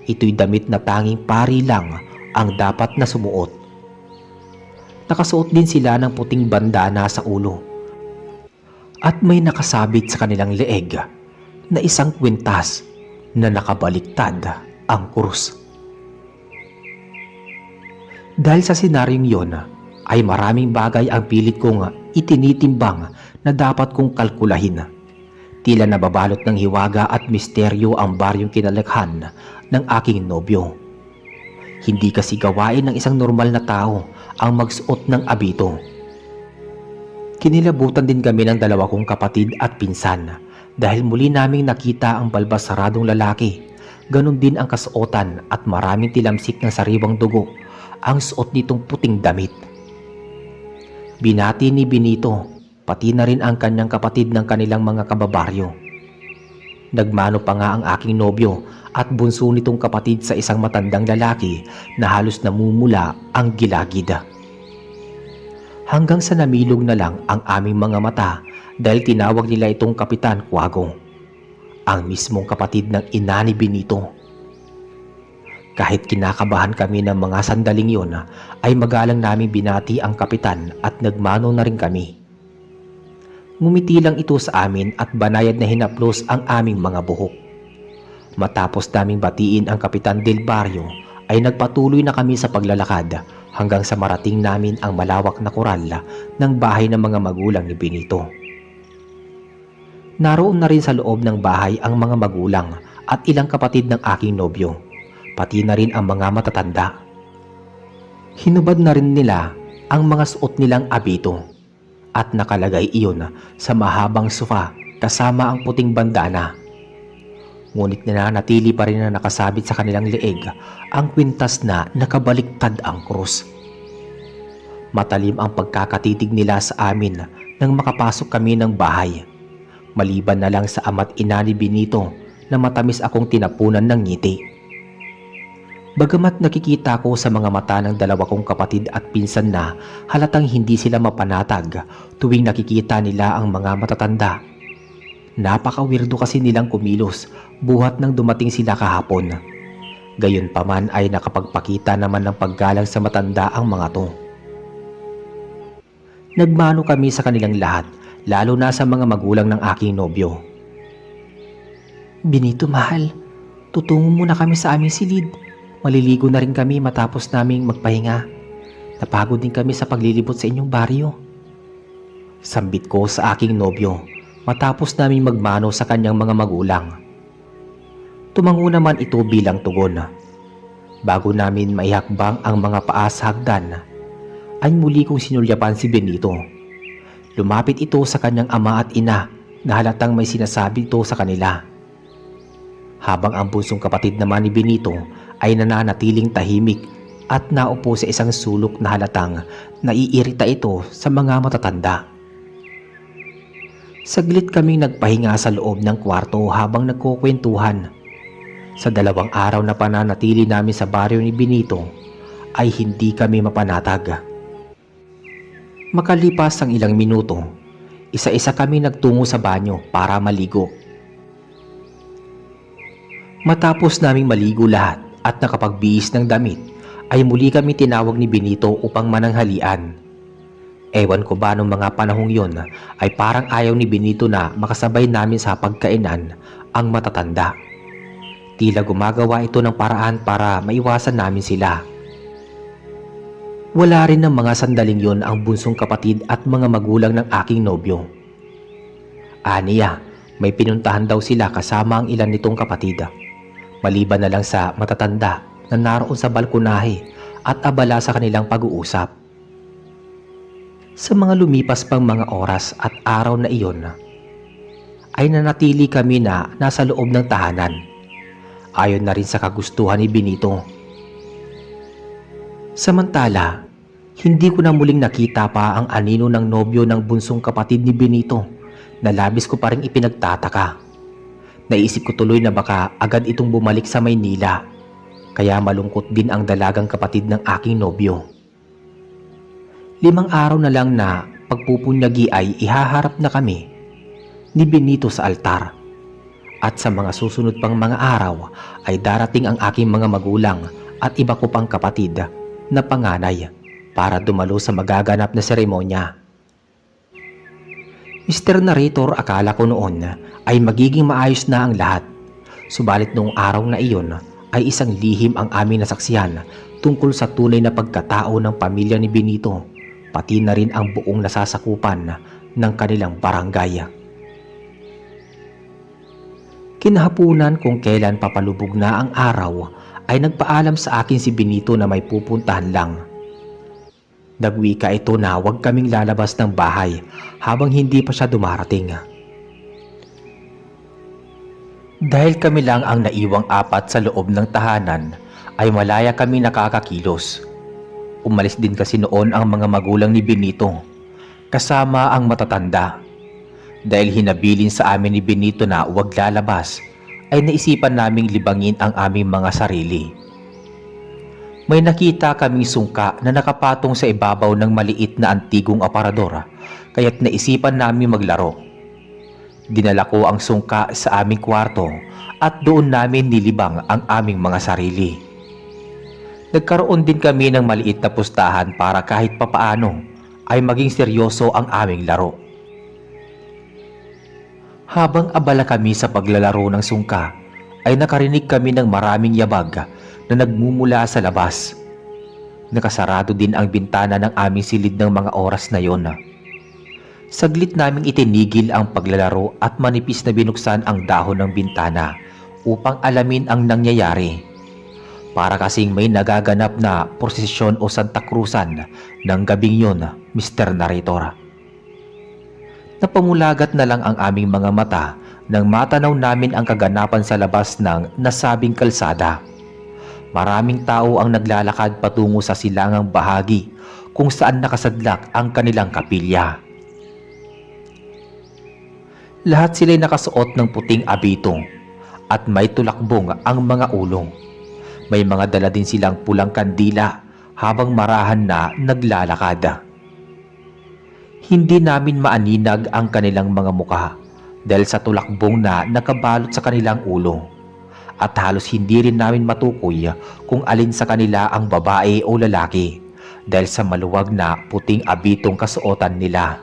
Ito'y damit na tanging pari lang ang dapat na sumuot. Nakasuot din sila ng puting bandana sa ulo at may nakasabit sa kanilang leeg na isang kwintas na nakabaliktad ang krus. Dahil sa senaryong yon, ay maraming bagay ang pilit kong itinitimbang na dapat kong kalkulahin. Tila nababalot ng hiwaga at misteryo ang baryong kinalakhan ng aking nobyo. Hindi kasi gawain ng isang normal na tao ang magsuot ng abito. Kinilabutan din kami ng dalawa kong kapatid at pinsan dahil muli naming nakita ang balbas saradong lalaki. Ganon din ang kasuotan at maraming tilamsik ng sariwang dugo ang suot nitong puting damit. Binati ni Benito pati na rin ang kanyang kapatid ng kanilang mga kababaryo. Nagmano pa nga ang aking nobyo at bunso nitong kapatid sa isang matandang lalaki na halos namumula ang gilagid. Hanggang sa namilog na lang ang aming mga mata dahil tinawag nila itong Kapitan Quago, ang mismong kapatid ng ina ni Benito. Kahit kinakabahan kami ng mga sandaling yon, ay magalang naming binati ang kapitan at nagmano na rin kami. Ngumiti lang ito sa amin at banayad na hinaplos ang aming mga buhok. Matapos naming batiin ang Kapitan Del Barrio, ay nagpatuloy na kami sa paglalakad hanggang sa marating namin ang malawak na koral ng bahay ng mga magulang ni Benito. Naroon na rin sa loob ng bahay ang mga magulang at ilang kapatid ng aking nobyo, pati na rin ang mga matatanda. Hinubad na rin nila ang mga suot nilang abito at nakalagay iyon sa mahabang sofa kasama ang puting bandana. Ngunit nananatili pa rin na nakasabit sa kanilang leeg ang kwintas na nakabaliktad ang krus. Matalim ang pagkakatitig nila sa amin nang makapasok kami ng bahay, maliban na lang sa ama't ina ni Benito na matamis akong tinapunan ng ngiti. Bagamat nakikita ko sa mga mata ng dalawa kong kapatid at pinsan na halatang hindi sila mapanatag tuwing nakikita nila ang mga matatanda. Napaka-weirdo kasi nilang kumilos buhat nang dumating sila kahapon. Gayunpaman ay nakapagpakita naman ng paggalang sa matanda ang mga to. Nagmano kami sa kanilang lahat, lalo na sa mga magulang ng aking nobyo. Benito mahal, tutungo muna kami sa aming silid. Maliligo na rin kami matapos naming magpahinga. Napagod din kami sa paglilibot sa inyong baryo. Sambit ko sa aking nobyo matapos naming magmano sa kanyang mga magulang. Tumango naman ito bilang tugon. Bago namin maihakbang ang mga paa sa hagdan, ay muli kong sinulyapan si Benito. Lumapit ito sa kanyang ama at ina na halatang may sinasabi ito sa kanila. Habang ang bunsong kapatid naman ni Benito ay nananatiling tahimik at naupo sa isang sulok na halatang naiirita ito sa mga matatanda. Saglit kaming nagpahinga sa loob ng kwarto habang nagkukwentuhan. Sa 2 araw na pananatili namin sa baryo ni Benito ay hindi kami mapanatag. Makalipas ang ilang minuto, isa-isa kami nagtungo sa banyo para maligo. Matapos naming maligo lahat at nakapagbihis ng damit ay muli kami tinawag ni Benito upang mananghalian. Ewan ko ba nung mga panahong yon ay parang ayaw ni Benito na makasabay namin sa pagkainan ang matatanda. Tila gumagawa ito ng paraan para maiwasan namin sila. Wala rin ng mga sandaling yon ang bunsong kapatid at mga magulang ng aking nobyo. Aniya, may pinuntahan daw sila kasama ang ilan nitong kapatid. Maliban na lang sa matatanda na naroon sa balkonahe at abala sa kanilang pag-uusap. Sa mga lumipas pang mga oras at araw na iyon, ay nanatili kami na nasa loob ng tahanan. Ayon na rin sa kagustuhan ni Benito. Samantala, hindi ko na muling nakita pa ang anino ng nobyo ng bunsong kapatid ni Benito na labis ko pa rin ipinagtataka. Naisip ko tuloy na baka agad itong bumalik sa Maynila, kaya malungkot din ang dalagang kapatid ng aking nobyo. 5 araw na lang na pagpupunyagi ay ihaharap na kami ni Benito sa altar. At sa mga susunod pang mga araw ay darating ang aking mga magulang at iba ko pang kapatid na panganay para dumalo sa magaganap na seremonya. Mr. Narrator, akala ko noon ay magiging maayos na ang lahat. Subalit noong araw na iyon ay isang lihim ang aming nasaksihan tungkol sa tunay na pagkatao ng pamilya ni Benito, pati na rin ang buong nasasakupan ng kanilang barangay. Kinahapunan kung kailan papalubog na ang araw ay nagpaalam sa akin si Benito na may pupuntahan lang. Nagwika ito na huwag kaming lalabas ng bahay habang hindi pa siya dumarating. Dahil kami lang ang naiwang 4 sa loob ng tahanan ay malaya kami nakakakilos. Umalis din kasi noon ang mga magulang ni Benito kasama ang matatanda. Dahil hinabilin sa amin ni Benito na huwag lalabas, ay naisipan naming libangin ang aming mga sarili. May nakita kaming sungka na nakapatong sa ibabaw ng maliit na antigong aparador, kaya't naisipan namin maglaro. Dinala ko ang sungka sa aming kwarto at doon namin nilibang ang aming mga sarili. Nagkaroon din kami ng maliit na pustahan para kahit papaano ay maging seryoso ang aming laro. Habang abala kami sa paglalaro ng sungka, ay nakarinig kami ng maraming yabag na nagmumula sa labas. Nakasarado din ang bintana ng aming silid ng mga oras na yon. Saglit naming itinigil ang paglalaro at manipis na binuksan ang dahon ng bintana upang alamin ang nangyayari. Para kasing may nagaganap na prosesyon o Santa Cruzan ng gabing yon, Mr. Narrator. Napamulagat na lang ang aming mga mata nang matanaw namin ang kaganapan sa labas ng nasabing kalsada. Maraming tao ang naglalakad patungo sa silangang bahagi kung saan nakasadlak ang kanilang kapilya. Lahat sila'y nakasuot ng puting abito at may tulakbong ang mga ulo. May mga dala din silang pulang kandila habang marahan na naglalakad. Hindi namin maaninag ang kanilang mga mukha dahil sa tulakbong na nakabalot sa kanilang ulo, at halos hindi rin namin matukoy kung alin sa kanila ang babae o lalaki dahil sa maluwag na puting abitong kasuotan nila.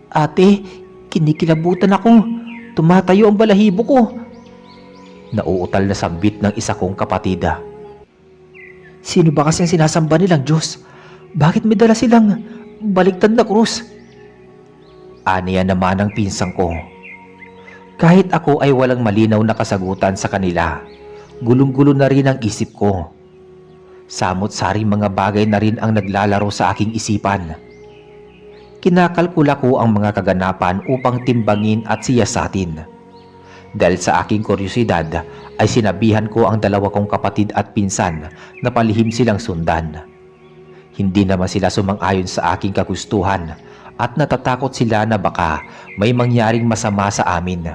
"Ate, kinikilabutan ako. Tumatayo ang balahibo ko." Nauutal na sambit ng isa kong kapatid. "Sino ba kasi ang sinasamba nilang Diyos? Bakit may dala silang baligtad na krus?" Aniya naman ang pinsang ko. Kahit ako ay walang malinaw na kasagutan sa kanila, gulong-gulo na rin ang isip ko. Samot-saring mga bagay na rin ang naglalaro sa aking isipan. Kinakalkula ko ang mga kaganapan upang timbangin at siyasatin. Dahil sa aking kuryosidad ay sinabihan ko ang 2 kong kapatid at pinsan na palihim silang sundan. Hindi naman sila sumang-ayon sa aking kagustuhan at natatakot sila na baka may mangyaring masama sa amin.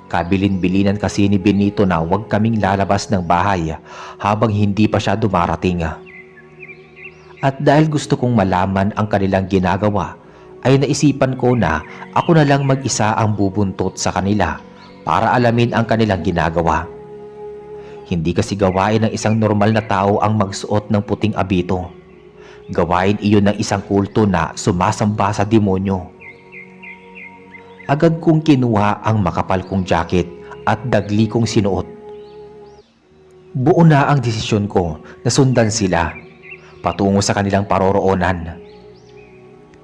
Kabilin-bilinan kasi ni Benito na huwag kaming lalabas ng bahay habang hindi pa siya dumarating. At dahil gusto kong malaman ang kanilang ginagawa, ay naisipan ko na ako na lang mag-isa ang bubuntot sa kanila para alamin ang kanilang ginagawa. Hindi kasi gawain ng isang normal na tao ang magsuot ng puting abito. Gawain iyon ng isang kulto na sumasamba sa demonyo. Agad kong kinuha ang makapal kong jacket at dagli kong sinuot. Buo na ang desisyon ko na sundan sila patungo sa kanilang paroroonan.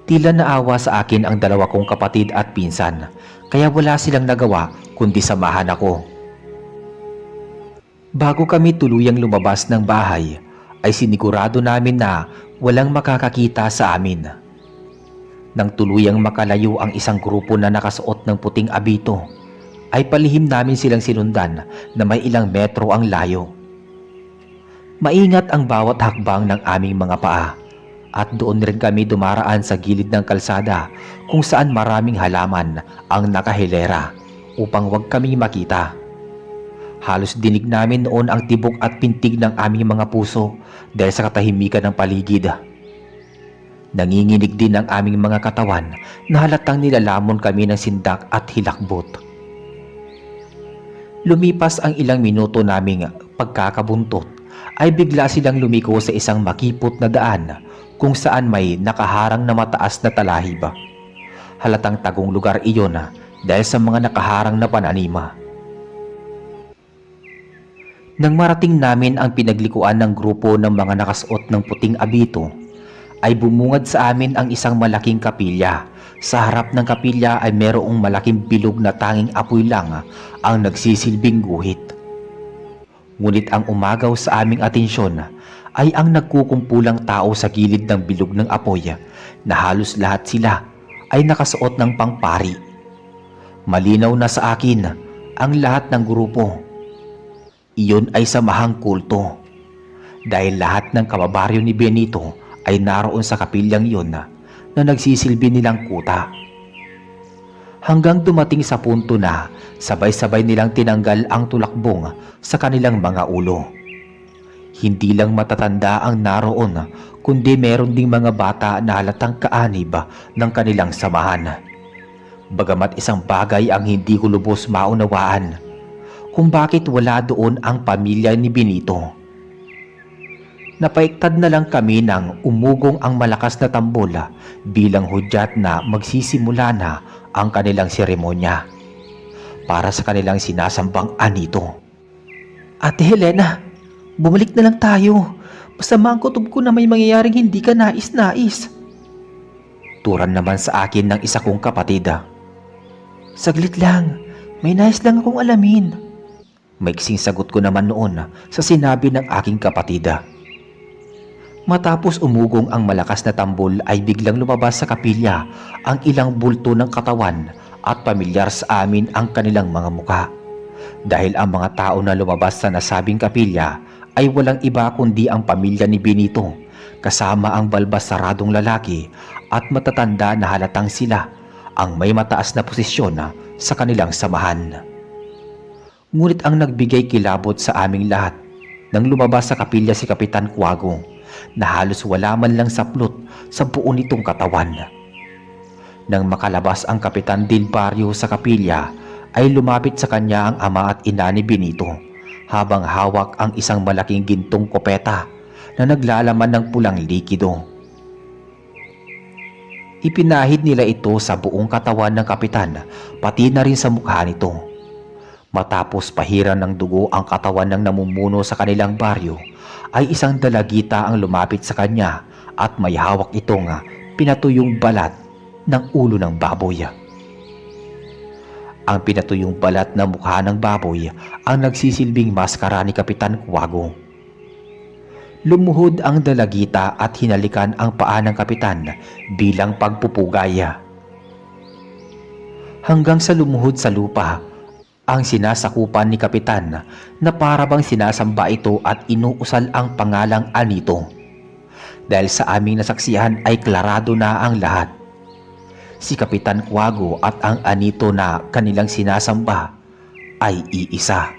Tila naawa sa akin ang dalawa kong kapatid at pinsan, kaya wala silang nagawa kundi samahan ako. Bago kami tuluyang lumabas ng bahay, ay sinigurado namin na walang makakakita sa amin. Nang tuluyang makalayo ang isang grupo na nakasuot ng puting abito, ay palihim namin silang sinundan na may ilang metro ang layo. Maingat ang bawat hakbang ng aming mga paa, at doon rin kami dumaraan sa gilid ng kalsada kung saan maraming halaman ang nakahilera upang wag kami makita. Halos dinig namin noon ang tibok at pintig ng aming mga puso dahil sa katahimikan ng paligid. Nanginginig din ang aming mga katawan na halatang nilalamon kami ng sindak at hilakbot. Lumipas ang ilang minuto naming pagkakabuntot ay bigla silang lumiko sa isang makipot na daan kung saan may nakaharang na mataas na talahib. Halatang tagong lugar iyon dahil sa mga nakaharang na pananima. Nang marating namin ang pinaglikuan ng grupo ng mga nakasuot ng puting abito, ay bumungad sa amin ang isang malaking kapilya. Sa harap ng kapilya ay merong malaking bilog na tanging apoy lang ang nagsisilbing guhit. Ngunit ang umagaw sa aming atensyon ay ang nagkukumpulang tao sa gilid ng bilog ng apoy na halos lahat sila ay nakasuot ng pangpari. Malinaw na sa akin ang lahat ng grupo. Iyon ay samahang kulto dahil lahat ng kababaryo ni Benito ay naroon sa kapilyang iyon na nagsisilbi nilang kuta. Hanggang dumating sa punto na sabay-sabay nilang tinanggal ang tulakbong sa kanilang mga ulo. Hindi lang matatanda ang naroon kundi meron ding mga bata na halatang kaanib ng kanilang samahan. Bagamat isang bagay ang hindi ko lubos maunawaan, kung bakit wala doon ang pamilya ni Benito. Napaiktad na lang kami nang umugong ang malakas na tambol bilang hudyat na magsisimula na ang kanilang seremonya para sa kanilang sinasambang anito. Ate Helena, bumalik na lang tayo. Masama ang kutob ko na may mangyayaring hindi ka nais-nais. Turan naman sa akin ng isa kong kapatid. Saglit lang, may nais lang akong alamin. Maiksing sagot ko naman noon sa sinabi ng aking kapatid. Matapos umugong ang malakas na tambol ay biglang lumabas sa kapilya ang ilang bulto ng katawan at pamilyar sa amin ang kanilang mga muka. Dahil ang mga tao na lumabas sa nasabing kapilya ay walang iba kundi ang pamilya ni Benito, kasama ang balbas saradong lalaki at matatanda na halatang sila ang may mataas na posisyon sa kanilang samahan. Ngunit ang nagbigay kilabot sa aming lahat nang lumabas sa kapilya si Kapitan Cuago na halos wala man lang saplot sa buo nitong katawan. Nang makalabas ang Kapitan Del Barrio sa kapilya ay lumapit sa kanya ang ama at ina ni Benito habang hawak ang isang malaking gintong kopeta na naglalaman ng pulang likido. Ipinahid nila ito sa buong katawan ng kapitan pati na rin sa mukha nito. Matapos pahiran ng dugo ang katawan ng namumuno sa kanilang baryo, ay isang dalagita ang lumapit sa kanya at may hawak itong pinatuyong balat ng ulo ng baboy. Ang pinatuyong balat ng mukha ng baboy ang nagsisilbing maskara ni Kapitan Cuago. Lumuhod ang dalagita at hinalikan ang paa ng kapitan bilang pagpupugay. Hanggang sa lumuhod sa lupa ang sinasakupan ni Kapitan na para bang sinasamba ito at inuusal ang pangalang Anito. Dahil sa aming nasaksihan ay klarado na ang lahat. Si Kapitan Cuago at ang Anito na kanilang sinasamba ay iisa.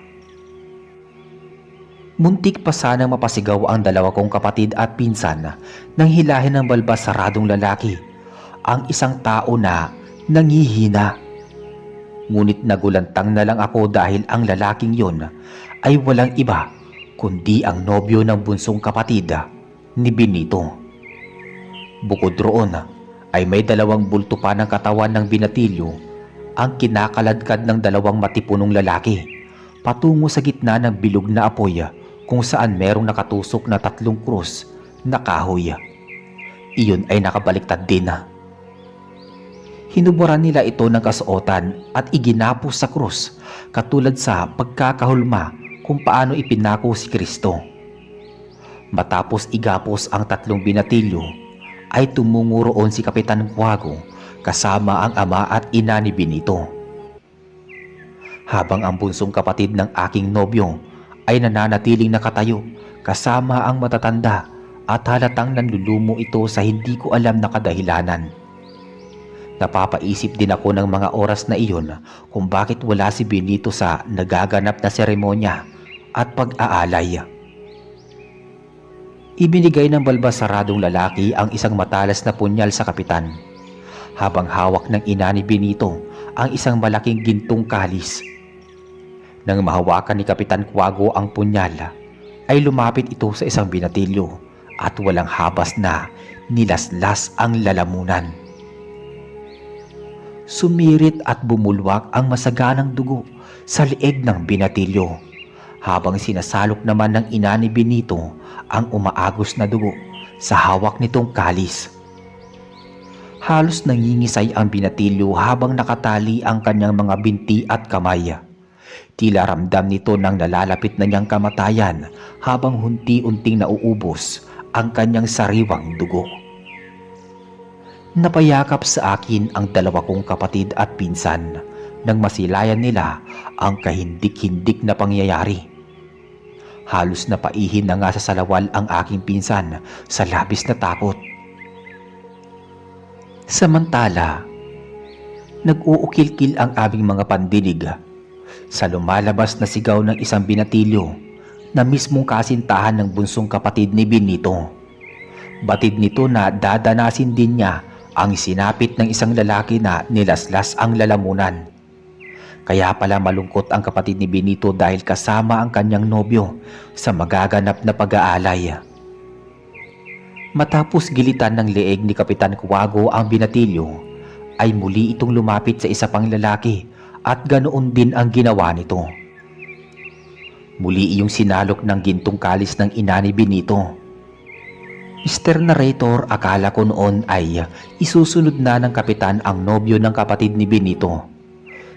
Muntik pa sanang mapasigaw ang dalawa kong kapatid at pinsan nang hilahin ng balbas saradong lalaki ang isang tao na nangihina. Ngunit nagulantang na lang ako dahil ang lalaking yon ay walang iba kundi ang nobyo ng bunsong kapatid ni Benito. Bukod roon ay may dalawang bulto pa ng katawan ng binatilyo ang kinakaladkad ng dalawang matipunong lalaki patungo sa gitna ng bilog na apoy kung saan merong nakatusok na 3 krus na kahoy. Iyon ay nakabaliktad din. Hinuburan nila ito ng kasuotan at iginapos sa krus katulad sa pagkakahulma kung paano ipinako si Kristo. Matapos igapos ang 3 binatilyo ay tumungo roon si Kapitan Cuago kasama ang ama at ina ni Benito. Habang ang bunsong kapatid ng aking nobyo ay nananatiling nakatayo kasama ang matatanda at halatang nanlulumo ito sa hindi ko alam na kadahilanan. Napapaisip din ako ng mga oras na iyon kung bakit wala si Benito sa nagaganap na seremonya at pag-aalay. Ibinigay ng balbasaradong lalaki ang isang matalas na punyal sa kapitan, habang hawak ng ina ni Benito ang isang malaking gintong kalis. Nang mahawakan ni Kapitan Cuago ang punyal, ay lumapit ito sa isang binatilyo at walang habas na nilaslas ang lalamunan. Sumirit at bumulwak ang masaganang dugo sa leeg ng binatilyo, habang sinasalok naman ng ina ni Benito ang umaagos na dugo sa hawak nitong kalis. Halos nangingisay ang binatilyo habang nakatali ang kanyang mga binti at kamay. Tila ramdam nito ng nalalapit na niyang kamatayan habang hunti-unting nauubos ang kanyang sariwang dugo. Napayakap sa akin ang 2 kong kapatid at pinsan nang masilayan nila ang kahindik-hindik na pangyayari. Halos napaihin na nga sa salawal ang aking pinsan sa labis na takot. Samantala, nag-uukil-kil ang aming mga pandinig sa lumalabas na sigaw ng isang binatilyo na mismong kasintahan ng bunsong kapatid ni Benito. Batid nito na dadanasin din niya ang sinapit ng isang lalaki na nilaslas ang lalamunan. Kaya pala malungkot ang kapatid ni Benito dahil kasama ang kanyang nobyo sa magaganap na pag-aalay. Matapos gilitan ng leeg ni Kapitan Cuago ang binatilyo, ay muli itong lumapit sa isa pang lalaki at ganoon din ang ginawa nito. Muli iyong sinalok ng gintong kalis ng ina ni Benito. Mr. Narrator, akala ko noon ay isusunod na ng kapitan ang nobyo ng kapatid ni Benito.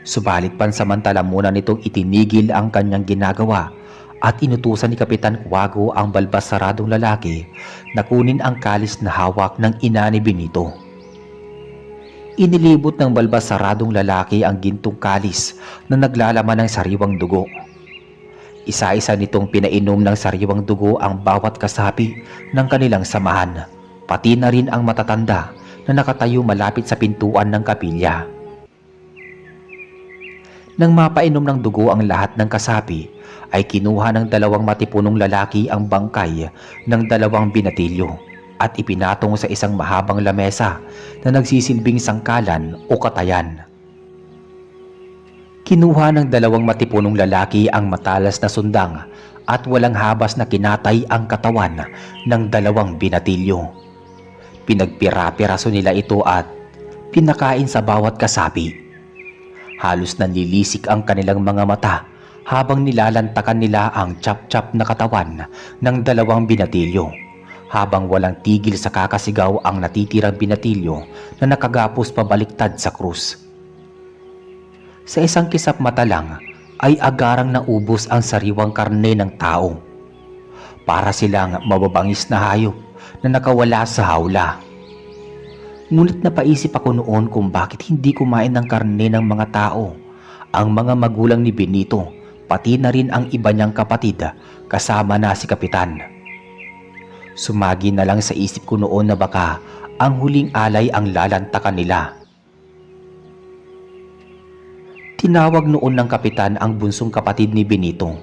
Subalit pansamantala muna nitong itinigil ang kanyang ginagawa at inutusan ni Kapitan Cuago ang balbasaradong lalaki na kunin ang kalis na hawak ng ina ni Benito. Inilibot ng balbasaradong lalaki ang gintong kalis na naglalaman ng sariwang dugo. Isa-isa nitong pinainom ng sariwang dugo ang bawat kasapi ng kanilang samahan, pati na rin ang matatanda na nakatayo malapit sa pintuan ng kapilya. Nang mapainom ng dugo ang lahat ng kasapi, ay kinuha ng 2 matipunong lalaki ang bangkay ng 2 binatilyo at ipinatong sa isang mahabang lamesa na nagsisilbing sangkalan o katayan. Kinuha ng 2 matipunong lalaki ang matalas na sundang at walang habas na kinatay ang katawan ng 2 binatilyo. Pinagpira-piraso nila ito at pinakain sa bawat kasapi. Halos nanlilisik ang kanilang mga mata habang nilalantakan nila ang chap-chap na katawan ng 2 binatilyo, habang walang tigil sa kakasigaw ang natitirang binatilyo na nakagapos pabaliktad sa krus. Sa isang kisap mata lang ay agarang naubos ang sariwang karne ng tao. Para silang mababangis na hayop na nakawala sa hawla. Ngunit napaisip ako noon kung bakit hindi kumain ng karne ng mga tao, ang mga magulang ni Benito, pati na rin ang iba niyang kapatid kasama na si Kapitan. Sumagi na lang sa isip ko noon na baka ang huling alay ang lalantakan nila. Tinawag noon ng kapitan ang bunsong kapatid ni Benito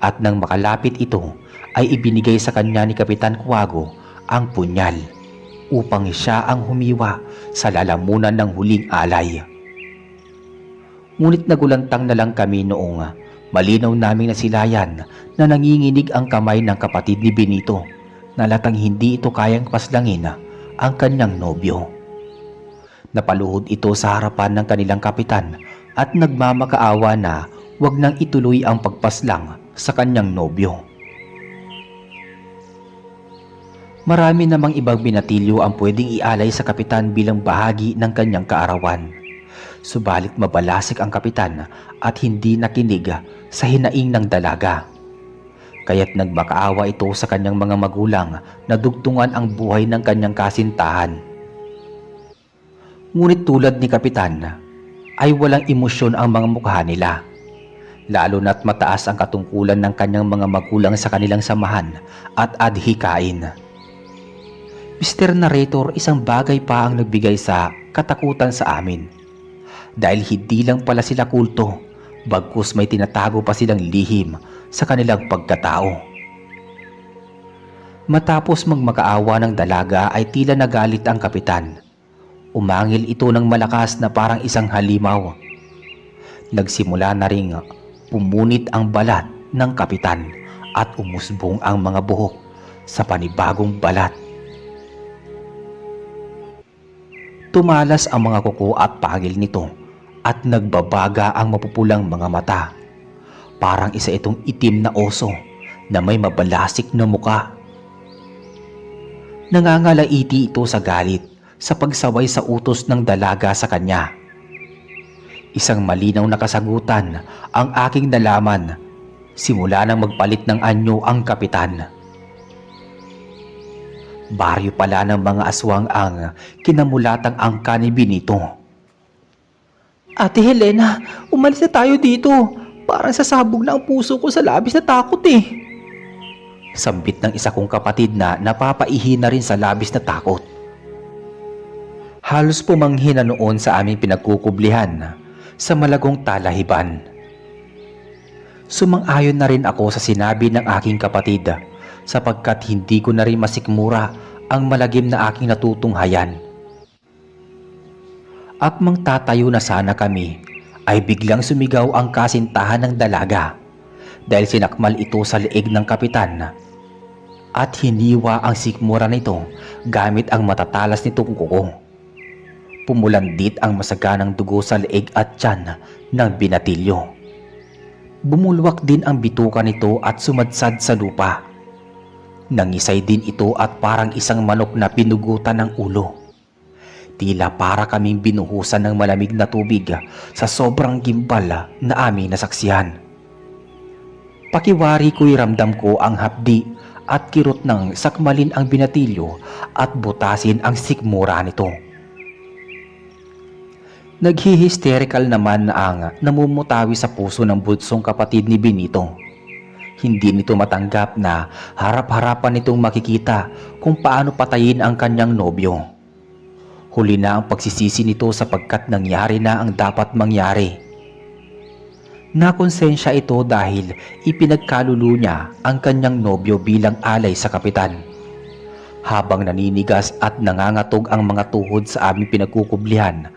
at nang makalapit ito ay ibinigay sa kanya ni Kapitan Cuago ang punyal upang siya ang humiwa sa lalamunan ng huling alay. Ngunit nagulantang na lang kami noong malinaw naming nasilayan na nanginginig ang kamay ng kapatid ni Benito na latang hindi ito kayang paslangin ang kanyang nobyo. Napaluhod ito sa harapan ng kanilang kapitan at nagmamakaawa na wag nang ituloy ang pagpaslang sa kanyang nobyo. Marami namang ibang binatilyo ang pwedeng ialay sa kapitan bilang bahagi ng kanyang kaarawan. Subalit mabalasik ang kapitan at hindi nakinig sa hinaing ng dalaga. Kaya't nagmakaawa ito sa kanyang mga magulang na dugtungan ang buhay ng kanyang kasintahan. Ngunit tulad ni kapitan, ay walang emosyon ang mga mukha nila. Lalo na't mataas ang katungkulan ng kanyang mga magulang sa kanilang samahan at adhikain. Mr. Narrator, isang bagay pa ang nagbigay sa katakutan sa amin. Dahil hindi lang pala sila kulto, bagkus may tinatago pa silang lihim sa kanilang pagkatao. Matapos magmakaawa ng dalaga ay tila nagalit ang kapitan. Umangil ito ng malakas na parang isang halimaw. Nagsimula na ring pumunit ang balat ng kapitan at umusbong ang mga buhok sa panibagong balat. Tumalas ang mga kuko at pagil nito at nagbabaga ang mapupulang mga mata. Parang isa itong itim na oso na may mabalasik na muka. Nangangalaiti ito sa galit sa pagsaway sa utos ng dalaga sa kanya. Isang malinaw na kasagutan ang aking nalaman simula nang magpalit ng anyo ang kapitan. Baryo pala ng mga aswang ang kinamulatang angka ni Benito. Ate Helena, umalis na tayo dito. Parang sasabog na ang puso ko sa labis na takot eh. Sambit ng isa kong kapatid na napapaihi na rin sa labis na takot. Halos pumanghin na noon sa aming pinagkukublihan sa malagong talahiban. Sumang-ayon na rin ako sa sinabi ng aking kapatid sapagkat hindi ko na rin masikmura ang malagim na aking natutunghayan. Akmang tatayo na sana kami ay biglang sumigaw ang kasintahan ng dalaga dahil sinakmal ito sa leeg ng kapitan at hiniwa ang sikmura nito gamit ang matatalas nitong kuko. Pumulandit ang masaganang dugo sa leeg at tiyan ng binatilyo. Bumulwak din ang bituka nito at sumadsad sa lupa. Nangisay din ito at parang isang manok na pinugutan ng ulo. Tila para kaming binuhusan ng malamig na tubig sa sobrang gimbal na aming nasaksihan. Pakiwari ko'y ramdam ko ang hapdi at kirot ng sakmalin ang binatilyo at butasin ang sikmura nito. Naghihisterical naman ang namumutawi sa puso ng bunsong kapatid ni Benito. Hindi nito matanggap na harap-harapan nitong makikita kung paano patayin ang kanyang nobyo. Huli na ang pagsisisi nito sapagkat nangyari na ang dapat mangyari. Nakonsensya ito dahil ipinagkalulo niya ang kanyang nobyo bilang alay sa kapitan. Habang naninigas at nangangatog ang mga tuhod sa aming pinagkukublihan,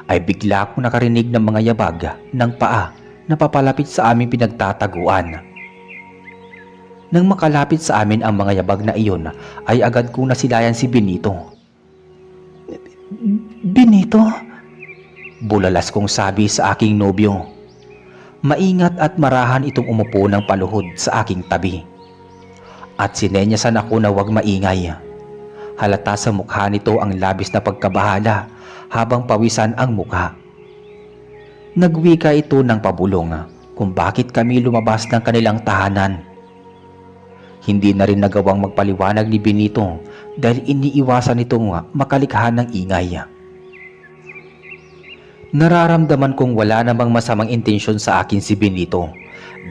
ay bigla akong nakarinig ng mga yabag ng paa na papalapit sa aming pinagtataguan. Nang makalapit sa amin ang mga yabag na iyon, ay agad kong nasilayan si Benito. Benito? Bulalas kong sabi sa aking nobyo. Maingat at marahan itong umupo ng paluhod sa aking tabi. At sinenyasan ako na huwag maingay. Halata sa mukha nito ang labis na pagkabahala habang pawisan ang mukha. Nagwika ito ng pabulong kung bakit kami lumabas ng kanilang tahanan. Hindi na rin nagawang magpaliwanag ni Benito dahil iniiwasan nitong makalikha ng ingay. Nararamdaman kong wala namang masamang intensyon sa akin si Benito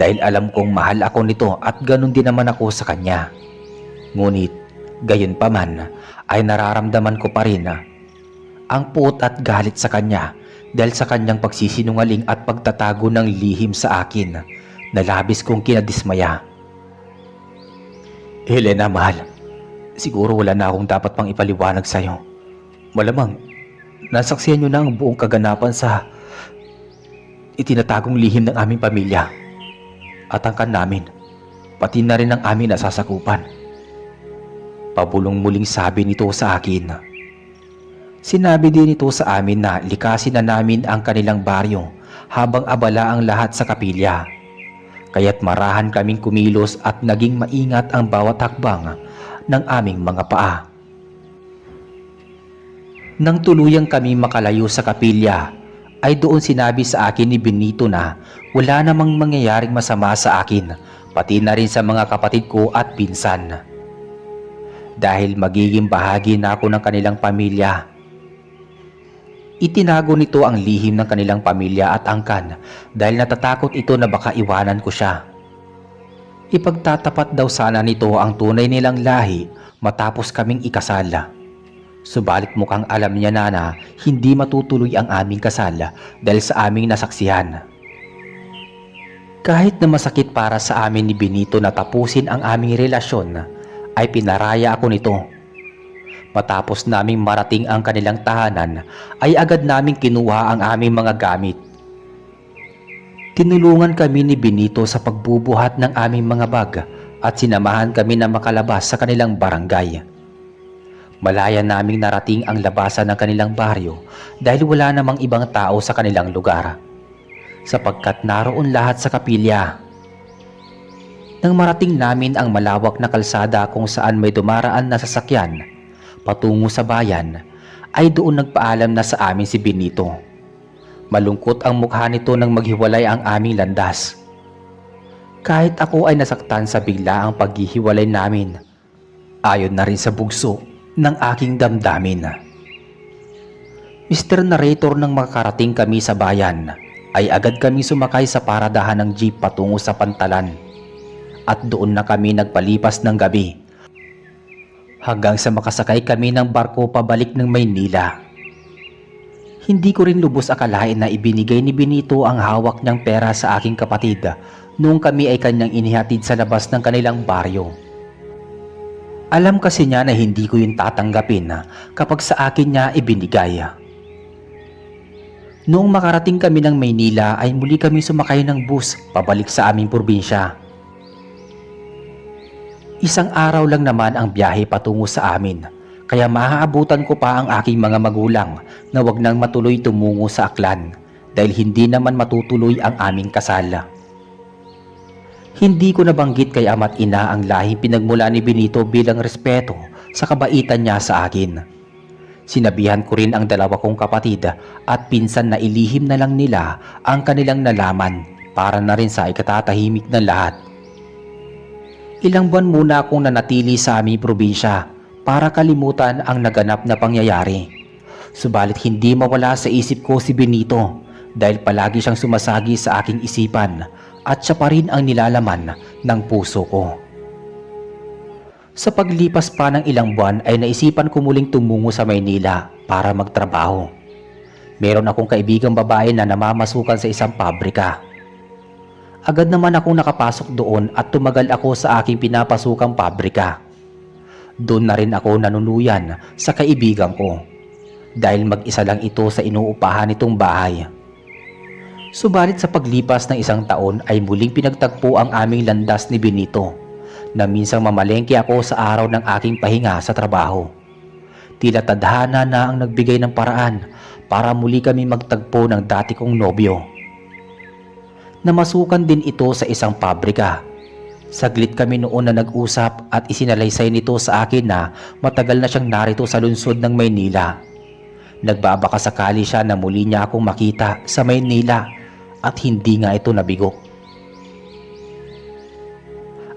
dahil alam kong mahal ako nito at ganun din naman ako sa kanya. Ngunit gayon pa man ay nararamdaman ko pa rin ang puot at galit sa kanya dahil sa kanyang pagsisinungaling at pagtatago ng lihim sa akin na labis kong kinadismaya. Helena, mahal, siguro wala na akong dapat pang ipaliwanag sa iyo. Malamang nasaksihan niyo na ang buong kaganapan sa... itinatagong lihim ng aming pamilya at angkan namin, pati na rin ang aming nasasakupan. Pabulong muling sabi nito sa akin. Sinabi din ito sa amin na likasin na namin ang kanilang baryo habang abala ang lahat sa kapilya. Kaya't marahan kaming kumilos at naging maingat ang bawat hakbang ng aming mga paa. Nang tuluyang kami makalayo sa kapilya, ay doon sinabi sa akin ni Benito na wala namang mangyayaring masama sa akin, pati na rin sa mga kapatid ko at pinsan. Dahil magiging bahagi na ako ng kanilang pamilya. Itinago nito ang lihim ng kanilang pamilya at angkan dahil natatakot ito na baka iwanan ko siya. Ipagtatapat daw sana nito ang tunay nilang lahi matapos kaming ikasal. Subalit mukhang alam niya na hindi matutuloy ang aming kasal dahil sa aming nasaksihan. Kahit na masakit para sa amin ni Benito na tapusin ang aming relasyon, ay pinaraya ako nito. Matapos naming marating ang kanilang tahanan, ay agad naming kinuha ang aming mga gamit. Tinulungan kami ni Benito sa pagbubuhat ng aming mga bag at sinamahan kami na makalabas sa kanilang barangay. Malaya naming narating ang labasan ng kanilang baryo dahil wala namang ibang tao sa kanilang lugar, sapagkat naroon lahat sa kapilya. Nang marating namin ang malawak na kalsada kung saan may dumaraan na sasakyan patungo sa bayan, ay doon nagpaalam na sa amin si Benito. Malungkot ang mukha nito nang maghiwalay ang aming landas. Kahit ako ay nasaktan sa bigla ang paghihiwalay namin, ayon na rin sa bugso ng aking damdamin. Mr. Narrator, nang makarating kami sa bayan, ay agad kami sumakay sa paradahan ng jeep patungo sa Pantalan. At doon na kami nagpalipas ng gabi hanggang sa makasakay kami ng barko pabalik ng Maynila. Hindi ko rin lubos akalain na ibinigay ni Benito ang hawak niyang pera sa aking kapatid noong kami ay kanyang inihatid sa labas ng kanilang baryo. Alam kasi niya na hindi ko yun tatanggapin kapag sa akin niya ibinigay. Noong makarating kami ng Maynila ay muli kami sumakay ng bus pabalik sa aming probinsya. Isang araw lang naman ang biyahe patungo sa amin, kaya maaabutan ko pa ang aking mga magulang na wag nang matuloy tumungo sa Aklan dahil hindi naman matutuloy ang aming kasal. Hindi ko nabanggit kay ama't ina ang lahing pinagmula ni Benito bilang respeto sa kabaitan niya sa akin. Sinabihan ko rin ang dalawa kong kapatid at pinsan na ilihim na lang nila ang kanilang nalaman para na rin sa ikatatahimik ng lahat. Ilang buwan muna akong nanatili sa aming probinsya para kalimutan ang naganap na pangyayari. Subalit hindi mawala sa isip ko si Benito dahil palagi siyang sumasagi sa aking isipan at siya pa rin ang nilalaman ng puso ko. Sa paglipas pa ng ilang buwan ay naisipan ko muling tumungo sa Maynila para magtrabaho. Meron akong kaibigang babae na namamasukan sa isang pabrika. Agad naman akong nakapasok doon at tumagal ako sa aking pinapasukang pabrika. Doon na rin ako nanuluyan sa kaibigan ko dahil mag-isa lang ito sa inuupahan nitong bahay. Subalit sa paglipas ng isang taon ay muling pinagtagpo ang aming landas ni Benito na minsang mamalengke ako sa araw ng aking pahinga sa trabaho. Tila tadhana na ang nagbigay ng paraan para muli kami magtagpo ng dati kong nobyo. Namasukan din ito sa isang pabrika. Saglit kami noon na nag-usap at isinalaysay nito sa akin na matagal na siyang narito sa lungsod ng Maynila. Nagbabaka sakali siya na muli niya akong makita sa Maynila at hindi nga ito nabigo.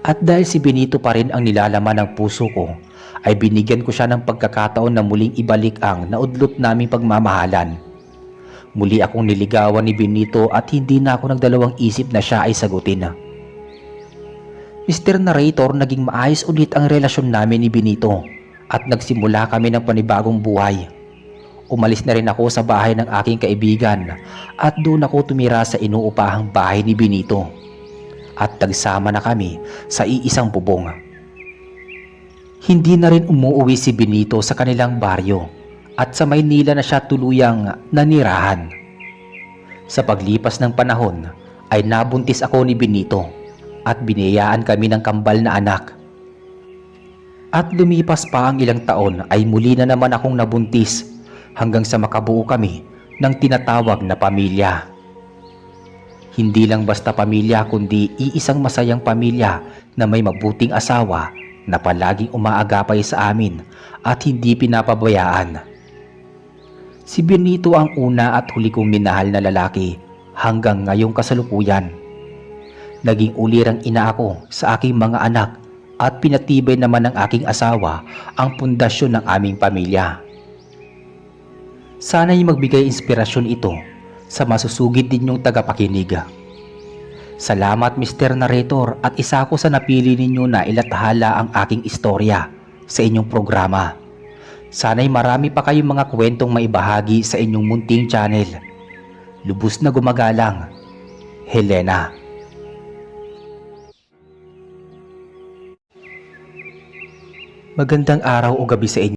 At dahil si Benito pa rin ang nilalaman ng puso ko, ay binigyan ko siya ng pagkakataon na muling ibalik ang naudlot naming pagmamahalan. Muli akong niligawan ni Benito at hindi na ako nagdalawang isip na siya ay sagutin. Mr. Narrator, naging maayos ulit ang relasyon namin ni Benito at nagsimula kami ng panibagong buhay. Umalis na rin ako sa bahay ng aking kaibigan at doon ako tumira sa inuupahang bahay ni Benito. At nagsama na kami sa iisang bubong. Hindi na rin umuwi si Benito sa kanilang baryo at sa Maynila na siya tuluyang nanirahan. Sa paglipas ng panahon ay nabuntis ako ni Benito at biniyayaan kami ng kambal na anak. At lumipas pa ang ilang taon ay muli na naman akong nabuntis hanggang sa makabuo kami ng tinatawag na pamilya. Hindi lang basta pamilya kundi iisang masayang pamilya na may mabuting asawa na palaging umaagapay sa amin at hindi pinapabayaan. Si Benito ang una at huli kong minahal na lalaki hanggang ngayong kasalukuyan. Naging ulirang ina ako sa aking mga anak at pinatibay naman ng aking asawa ang pundasyon ng aming pamilya. Sana'y magbigay inspirasyon ito sa masusugid ninyong tagapakinig. Salamat Mr. Narrator at isa ako sa napili ninyo na ilathala ang aking istorya sa inyong programa. Sana'y marami pa kayong mga kwentong maibahagi sa inyong munting channel. Lubos na gumagalang, Helena. Magandang araw o gabi sa inyo.